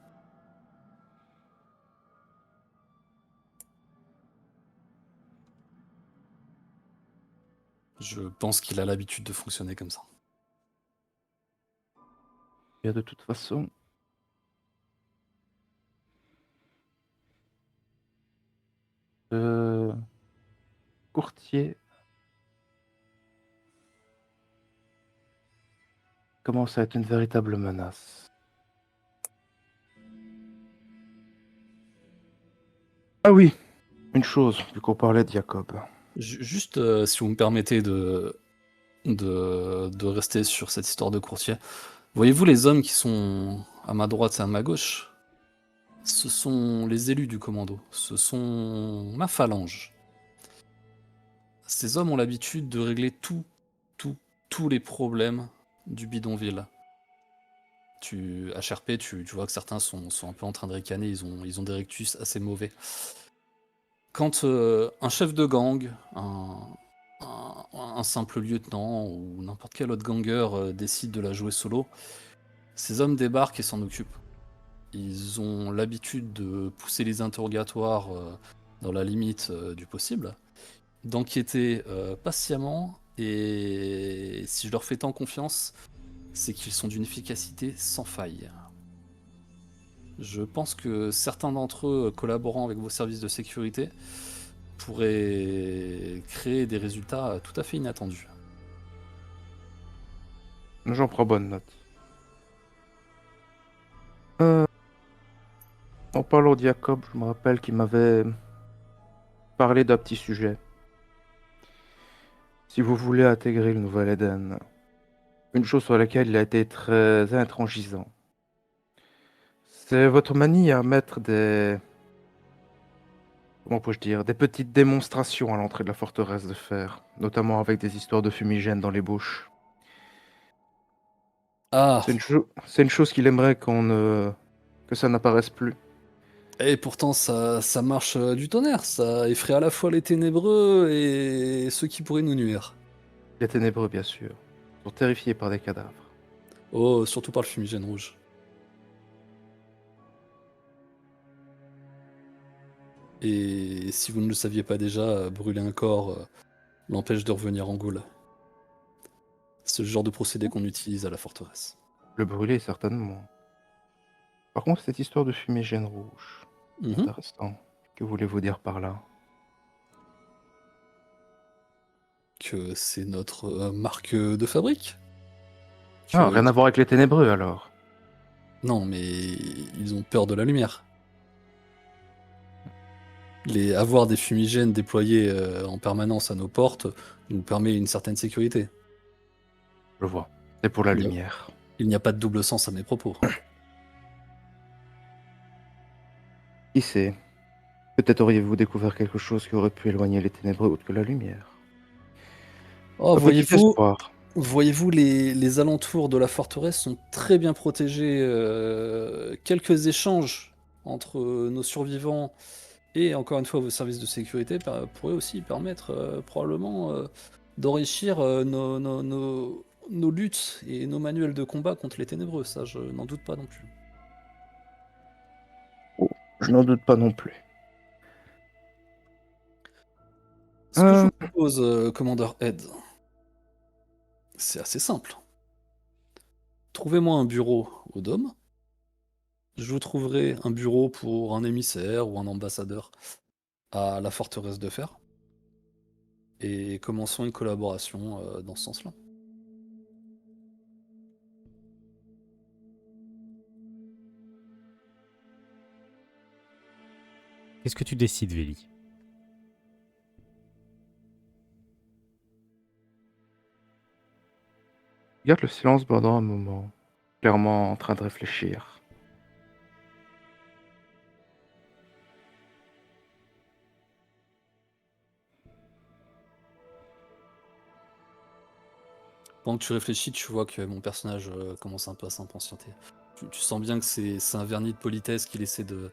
Je pense qu'il a l'habitude de fonctionner comme ça. Et de toute façon, le courtier commence à être une véritable menace. Ah oui, une chose, vu qu'on parlait de Jacob. Juste, si vous me permettez de rester sur cette histoire de courtier. Voyez-vous les hommes qui sont à ma droite et à ma gauche? Ce sont les élus du commando. Ce sont ma phalange. Ces hommes ont l'habitude de régler tous les problèmes du bidonville. HRP, tu vois que certains sont un peu en train de ricaner, ils ont des rectus assez mauvais. Quand un chef de gang, un simple lieutenant ou n'importe quel autre ganger décide de la jouer solo, ces hommes débarquent et s'en occupent. Ils ont l'habitude de pousser les interrogatoires dans la limite du possible, d'enquêter patiemment, et si je leur fais tant confiance, c'est qu'ils sont d'une efficacité sans faille. Je pense que certains d'entre eux, collaborant avec vos services de sécurité, pourraient créer des résultats tout à fait inattendus. J'en prends bonne note. En parlant de Jacob, je me rappelle qu'il m'avait parlé d'un petit sujet. Si vous voulez intégrer le Nouvel Eden, une chose sur laquelle il a été très intransigeant, c'est votre manie à mettre comment puis-je dire, des petites démonstrations à l'entrée de la forteresse de fer, notamment avec des histoires de fumigènes dans les bouches. Ah, C'est une chose qu'il aimerait que ça n'apparaisse plus. et pourtant ça marche du tonnerre, ça effraie à la fois les ténébreux et ceux qui pourraient nous nuire. Les ténébreux, bien sûr, sont terrifiés par des cadavres. Oh, surtout par le fumigène rouge. Et si vous ne le saviez pas déjà, brûler un corps l'empêche de revenir en Gaule. C'est le genre de procédé qu'on utilise à la forteresse. Le brûler, certainement. Par contre, cette histoire de fumigène rouge, Mhm. intéressant. Que voulez-vous dire par là? que c'est notre marque de fabrique. Ah, Que- rien à voir avec les ténébreux alors. Non, mais ils ont peur de la lumière. Avoir des fumigènes déployés en permanence à nos portes nous permet une certaine sécurité. Je vois. C'est pour la Non. lumière. Il n'y a pas de double sens à mes propos. Qui sait? Peut-être auriez-vous découvert quelque chose qui aurait pu éloigner les ténébreux autre que la lumière. Oh, Un petit espoir. voyez-vous, les alentours de la forteresse sont très bien protégés. Quelques échanges entre nos survivants et, encore une fois, vos services de sécurité pourraient aussi permettre probablement d'enrichir nos luttes et nos manuels de combat contre les ténébreux. Ça, je n'en doute pas non plus. Je n'en doute pas non plus. Ce que je vous propose, Commandeur Ed, c'est assez simple. Trouvez-moi un bureau au Dôme. Je vous trouverai un bureau pour un émissaire ou un ambassadeur à la forteresse de fer. Et commençons une collaboration dans ce sens-là. Qu'est-ce que tu décides, Véli? Garde le silence pendant un moment, clairement en train de réfléchir. Pendant que tu réfléchis, tu vois que mon personnage commence un peu à s'impatienter. Tu sens bien que c'est un vernis de politesse qu'il essaie de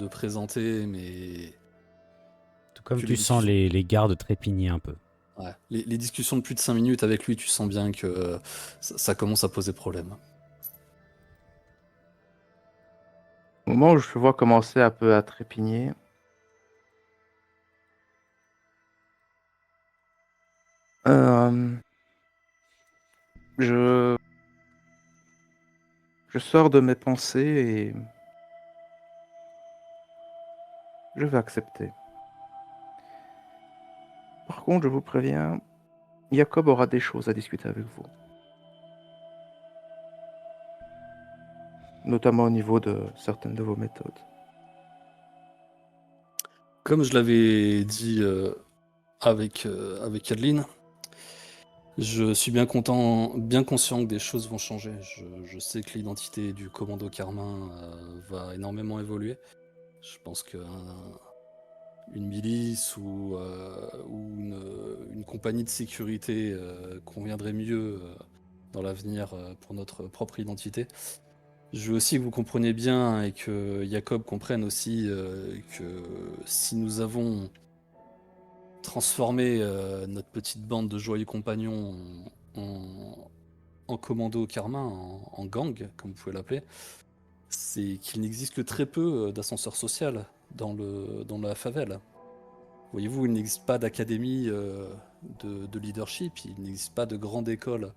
présenter, mais Tout comme Que tu les sens discussions- les gardes trépigner un peu. ouais, les discussions de plus de 5 minutes avec lui, tu sens bien que ça commence à poser problème. Au moment où je te vois commencer un peu à trépigner, euh, je... je sors de mes pensées et je vais accepter. Par contre, je vous préviens, Jacob aura des choses à discuter avec vous. Notamment au niveau de certaines de vos méthodes. Comme je l'avais dit avec Adeline, je suis bien conscient que des choses vont changer. Je sais que l'identité du commando Carmin va énormément évoluer. Je pense qu'une milice ou une compagnie de sécurité conviendrait mieux dans l'avenir pour notre propre identité. Je veux aussi que vous compreniez bien et que Jacob comprenne aussi que si nous avons transformé notre petite bande de joyeux compagnons en commando Carmin, en gang, comme vous pouvez l'appeler, c'est qu'il n'existe que très peu d'ascenseur social dans la favela. Voyez-vous, il n'existe pas d'académie de leadership, il n'existe pas de grande école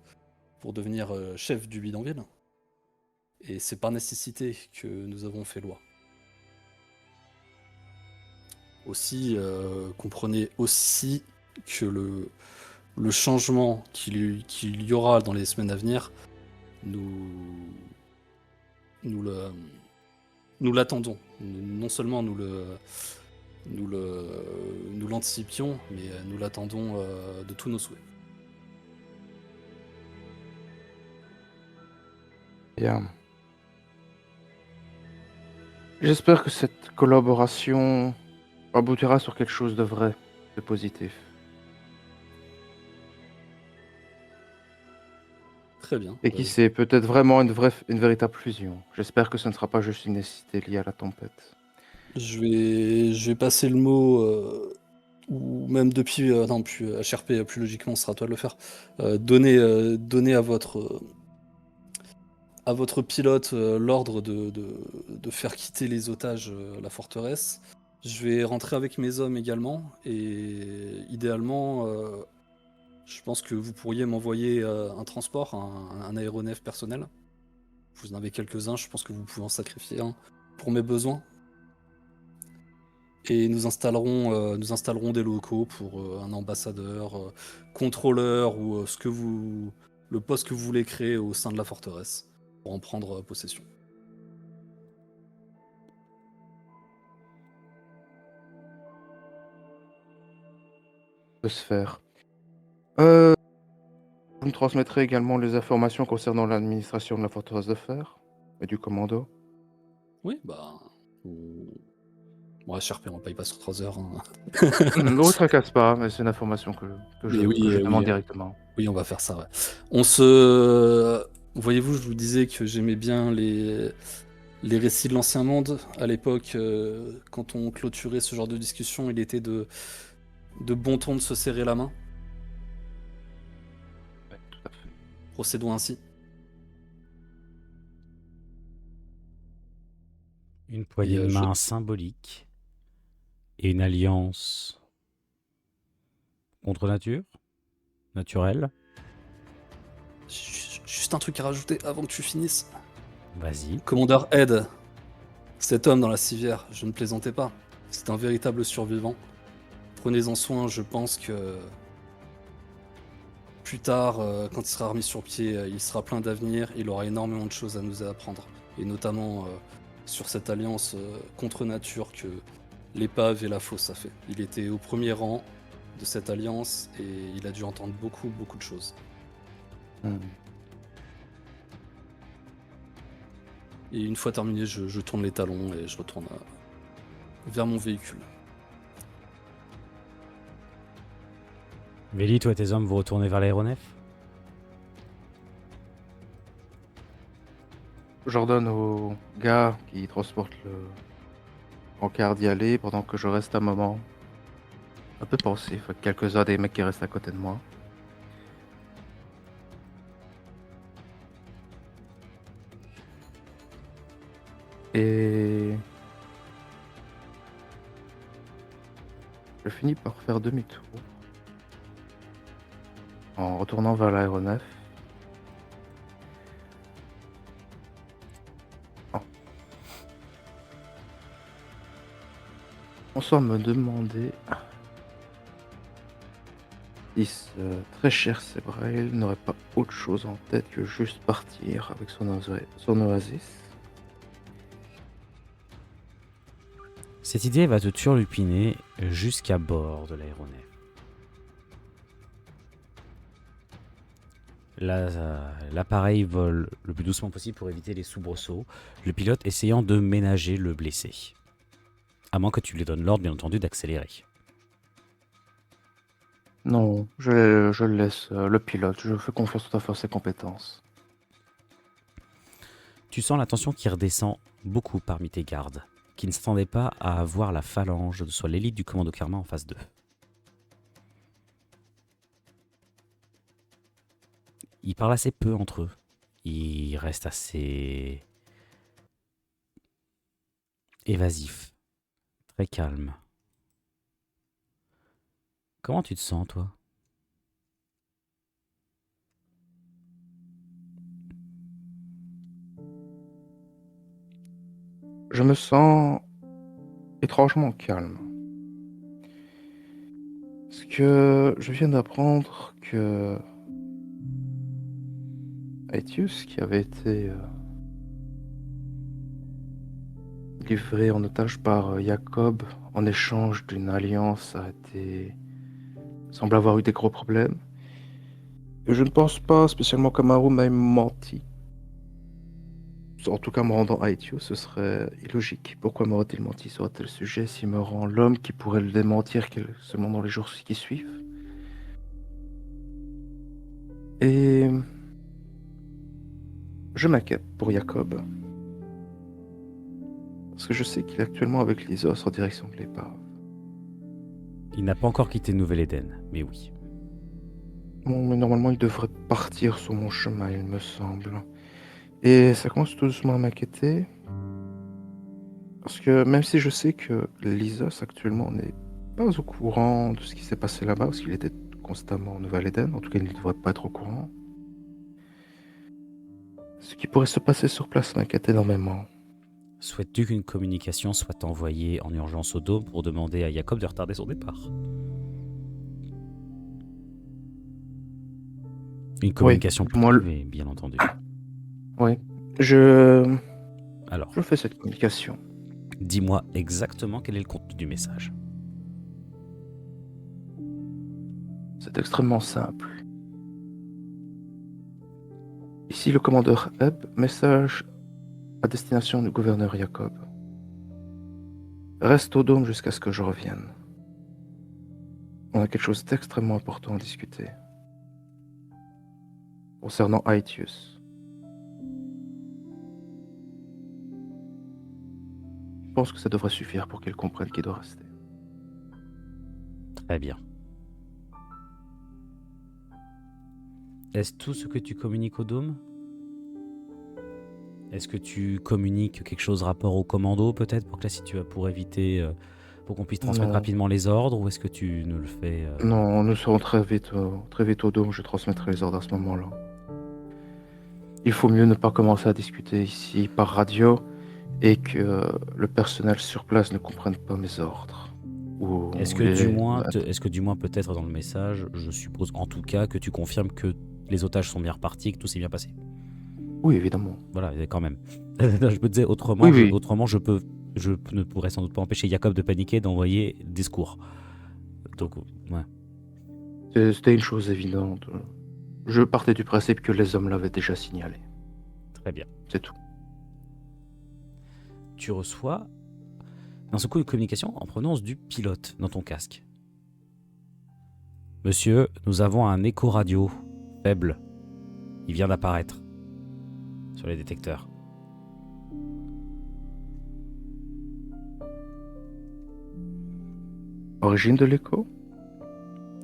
pour devenir chef du bidonville. Et c'est par nécessité que nous avons fait loi. Aussi, comprenez aussi que le changement qu'il y aura dans les semaines à venir, nous l'attendons. Non seulement nous l'anticipions, mais nous l'attendons de tous nos souhaits. Bien. J'espère que cette collaboration aboutira sur quelque chose de vrai, de positif. Très bien. Et qui sait, peut-être vraiment une véritable fusion. J'espère que ce ne sera pas juste une nécessité liée à la tempête. Je vais passer le mot, ou même depuis, non, plus HRP, plus logiquement, ce sera à toi de le faire. Donnez à votre pilote l'ordre de faire quitter les otages la forteresse. Je vais rentrer avec mes hommes également, et idéalement, je pense que vous pourriez m'envoyer un transport, un aéronef personnel. Vous en avez quelques-uns, je pense que vous pouvez en sacrifier un pour mes besoins. et nous installerons des locaux pour un ambassadeur, contrôleur ou le poste que vous voulez créer au sein de la forteresse pour en prendre possession. Peut se faire. Vous me transmettrez également les informations concernant l'administration de la forteresse de fer et du commando. Oui, bah. Bon, HRP, on paye pas sur 3 heures. Hein. Ne vous tracasse pas, mais c'est une information que je demande directement. Oui, on va faire ça, ouais. Voyez-vous, je vous disais que j'aimais bien les récits de l'Ancien Monde. À l'époque, quand on clôturait ce genre de discussion, il était de bon ton de se serrer la main. Ouais, tout à fait. Procédons ainsi. Une poignée de main symbolique et une alliance contre nature, naturelle. Juste un truc à rajouter avant que tu finisses. Vas-y. Commandeur Ed, cet homme dans la civière, je ne plaisantais pas. C'est un véritable survivant. Prenez-en soin, je pense que plus tard, quand il sera remis sur pied, il sera plein d'avenir, il aura énormément de choses à nous apprendre. Et notamment sur cette alliance contre nature que l'épave et la fosse a fait. Il était au premier rang de cette alliance et il a dû entendre beaucoup de choses. Et une fois terminé, je tourne les talons et je retourne vers mon véhicule. Véli, toi et tes hommes, vous retournez vers l'aéronef? J'ordonne aux gars qui transportent le encart d'y aller pendant que je reste un moment un peu pensif avec quelques-uns des mecs qui restent à côté de moi. Et je finis par faire demi-tour en retournant vers l'aéronef. On soit me demander si ce très cher Sébrail n'aurait pas autre chose en tête que juste partir avec son oasis. Cette idée va te turlupiner jusqu'à bord de l'aéronef. L'appareil vole le plus doucement possible pour éviter les soubresauts, le pilote essayant de ménager le blessé. À moins que tu lui donnes l'ordre, bien entendu, d'accélérer. Non, je le laisse, le pilote. Je fais confiance tout à fait à ses compétences. Tu sens la tension qui redescend beaucoup parmi tes gardes, qui ne s'attendaient pas à voir la phalange, soit l'élite du commando Karma en face d'eux. Ils parlent assez peu entre eux. Ils restent assez évasifs, très calmes. Comment tu te sens, toi? Je me sens étrangement calme. Parce que je viens d'apprendre que Aetius, qui avait été livré en otage par Jacob en échange d'une alliance, semble avoir eu des gros problèmes. Et je ne pense pas spécialement qu'Amaru m'ait menti. En tout cas, me rendant Aetius, ce serait illogique. Pourquoi m'aurait-il menti sur un tel sujet s'il me rend l'homme qui pourrait le démentir seulement dans les jours qui suivent? Et je m'inquiète pour Jacob. Parce que je sais qu'il est actuellement avec Lysos en direction de l'épave. Il n'a pas encore quitté Nouvelle-Éden, mais oui. Bon, mais normalement, il devrait partir sur mon chemin, il me semble. Et ça commence tout doucement à m'inquiéter. Parce que même si je sais que Lysos actuellement n'est pas au courant de ce qui s'est passé là-bas, parce qu'il était constamment en Nouvelle-Éden, en tout cas, il ne devrait pas être au courant. Ce qui pourrait se passer sur place m'inquiète énormément. Souhaites-tu qu'une communication soit envoyée en urgence au Dôme pour demander à Jacob de retarder son départ? Une communication moi, privée, bien entendu. Oui. Je Alors, fais cette communication. dis-moi exactement quel est le contenu du message. C'est extrêmement simple. Ici le commandeur Ebb, message à destination du gouverneur Jacob. Reste au Dôme jusqu'à ce que je revienne. On a quelque chose d'extrêmement important à discuter. Concernant Aetius. Je pense que ça devrait suffire pour qu'il comprenne qu'il doit rester. Très bien. Est-ce tout ce que tu communiques au Dôme? Est-ce que tu communiques quelque chose rapport au commando peut-être pour éviter, pour qu'on puisse transmettre Non. rapidement les ordres, ou est-ce que tu ne le fais Non, nous serons très vite au Dôme, je transmettrai les ordres à ce moment-là. Il faut mieux ne pas commencer à discuter ici par radio et que le personnel sur place ne comprenne pas mes ordres. Est-ce que du moins peut-être dans le message, je suppose en tout cas que tu confirmes que les otages sont bien repartis et que tout s'est bien passé? Oui, évidemment. Voilà, quand même. Je me disais autrement, Oui. autrement je ne pourrais sans doute pas empêcher Jacob de paniquer, d'envoyer des secours. Donc, ouais. C'était une chose évidente. Je partais du principe que les hommes l'avaient déjà signalé. Très bien. C'est tout. Tu reçois d'un seul coup une communication en provenance du pilote dans ton casque. Monsieur, nous avons un écho radio faible. Il vient d'apparaître sur les détecteurs. Origine de l'écho?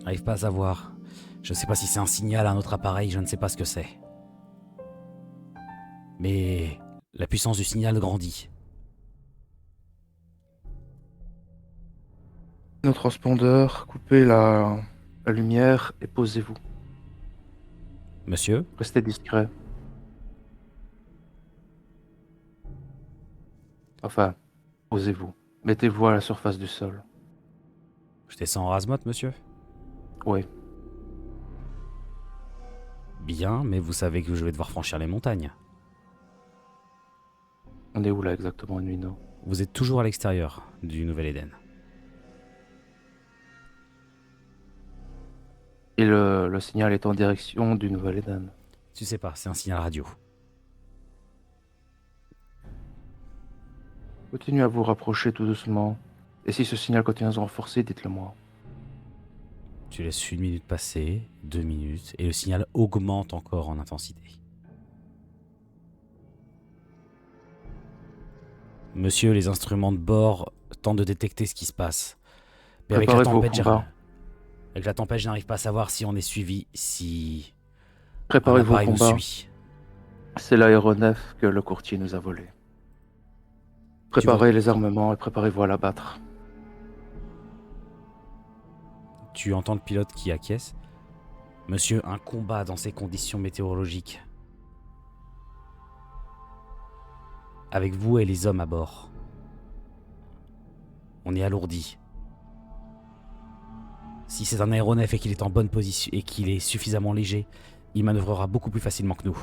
J'arrive pas à savoir. Je ne sais pas si c'est un signal à un autre appareil, je ne sais pas ce que c'est. Mais la puissance du signal grandit. Nos transpondeurs, coupez la lumière et posez-vous. Monsieur, Restez discret. Enfin, posez-vous. Mettez-vous à la surface du sol. je descends en rase-motte, monsieur? Oui. Bien, mais vous savez que je vais devoir franchir les montagnes. On est où là exactement, Nuino? Vous êtes toujours à l'extérieur du Nouvel-Éden. Et le signal est en direction du Nouvel-Éden. Tu sais pas, c'est un signal radio. Continuez à vous rapprocher tout doucement. Et si ce signal continue à se renforcer, dites-le moi. Tu laisses 1 minute passer, 2 minutes, et le signal augmente encore en intensité. Monsieur, les instruments de bord tentent de détecter ce qui se passe. Mais avec la tempête, je n'arrive pas à savoir si on est suivi, si Préparez-vous au appareil nous combat. suit. C'est l'aéronef que le courtier nous a volé. Préparez les armements et préparez-vous à l'abattre. Tu entends le pilote qui acquiesce. Monsieur, un combat dans ces conditions météorologiques. Avec vous et les hommes à bord. On est alourdi. Si c'est un aéronef et qu'il est en bonne position et qu'il est suffisamment léger, il manœuvrera beaucoup plus facilement que nous.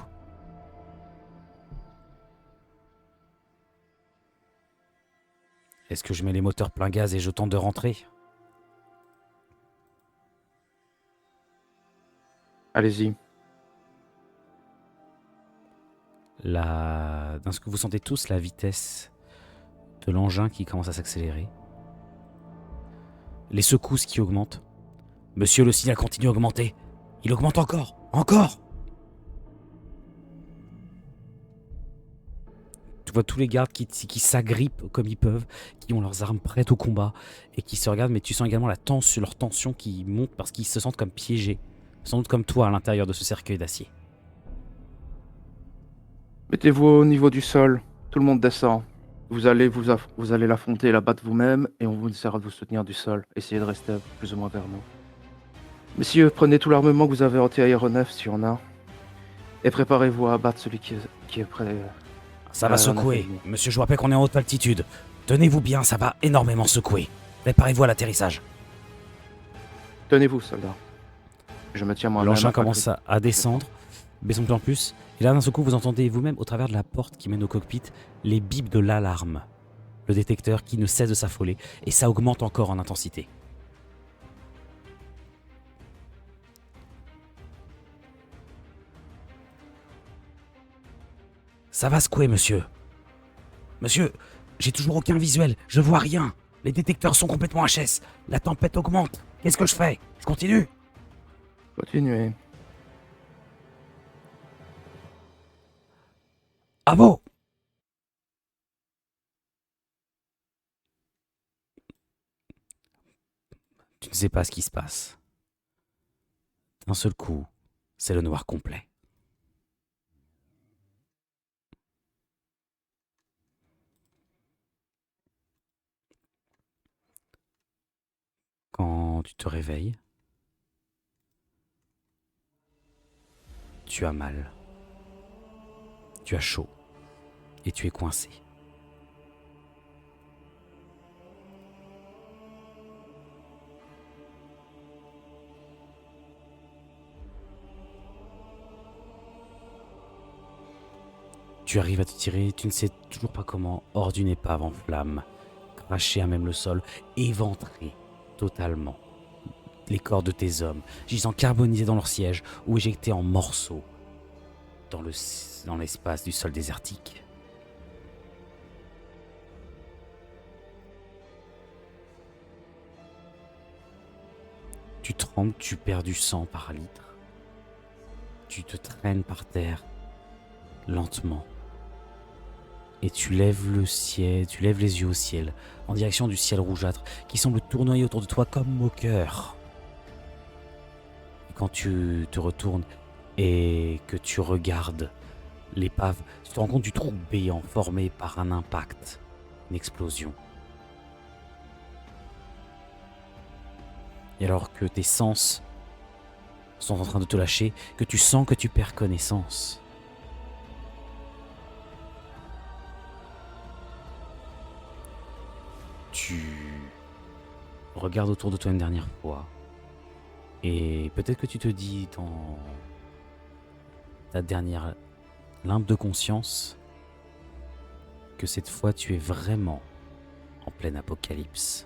Est-ce que je mets les moteurs plein gaz et je tente de rentrer? Allez-y. Dans ce que vous sentez tous, la vitesse de l'engin qui commence à s'accélérer. Les secousses qui augmentent. Monsieur, le signal continue à augmenter. Il augmente encore. Encore! Tu vois tous les gardes qui s'agrippent comme ils peuvent, qui ont leurs armes prêtes au combat et qui se regardent, mais tu sens également leur tension qui monte parce qu'ils se sentent comme piégés. Sans doute comme toi à l'intérieur de ce cercueil d'acier. Mettez-vous au niveau du sol. Tout le monde descend. Vous allez l'affronter et la battre vous-même et on vous essaiera de vous soutenir du sol. Essayez de rester plus ou moins vers nous. Messieurs, prenez tout l'armement que vous avez anti-aéronef si on a. Et préparez-vous à abattre celui qui est prêt. Ça va Ah, on a secouer. fait mieux. Monsieur, je vous rappelle qu'on est en haute altitude. Tenez-vous bien, ça va énormément secouer. Préparez-vous à l'atterrissage. Tenez-vous, soldat. Je me tiens moi-même. L'engin commence à descendre, baissons de plus en plus. Et là, d'un seul coup, vous entendez vous-même, au travers de la porte qui mène au cockpit, les bips de l'alarme. Le détecteur qui ne cesse de s'affoler, et ça augmente encore en intensité. Ça va secouer, monsieur. Monsieur, j'ai toujours aucun visuel, je vois rien. Les détecteurs sont complètement HS. La tempête augmente. Qu'est-ce que je fais? Je continue? Continuez. Ah bon? Tu ne sais pas ce qui se passe. D'un seul coup, c'est le noir complet. Quand tu te réveilles, tu as mal. Tu as chaud. Et tu es coincé. Tu arrives à te tirer, tu ne sais toujours pas comment, hors d'une épave en flammes, craché à même le sol, éventré totalement. Les corps de tes hommes, gisant carbonisés dans leur siège ou éjectés en morceaux dans l'espace du sol désertique. Tu trembles, tu perds du sang par litre. Tu te traînes par terre, lentement. Et tu lèves le ciel, tu lèves les yeux au ciel, en direction du ciel rougeâtre, qui semble tournoyer autour de toi comme moqueur. Et quand tu te retournes et que tu regardes l'épave, tu te rends compte du trou béant formé par un impact, une explosion. Et alors que tes sens sont en train de te lâcher, que tu sens que tu perds connaissance, tu regardes autour de toi une dernière fois et peut-être que tu te dis dans ta dernière limpe de conscience que cette fois tu es vraiment en pleine apocalypse.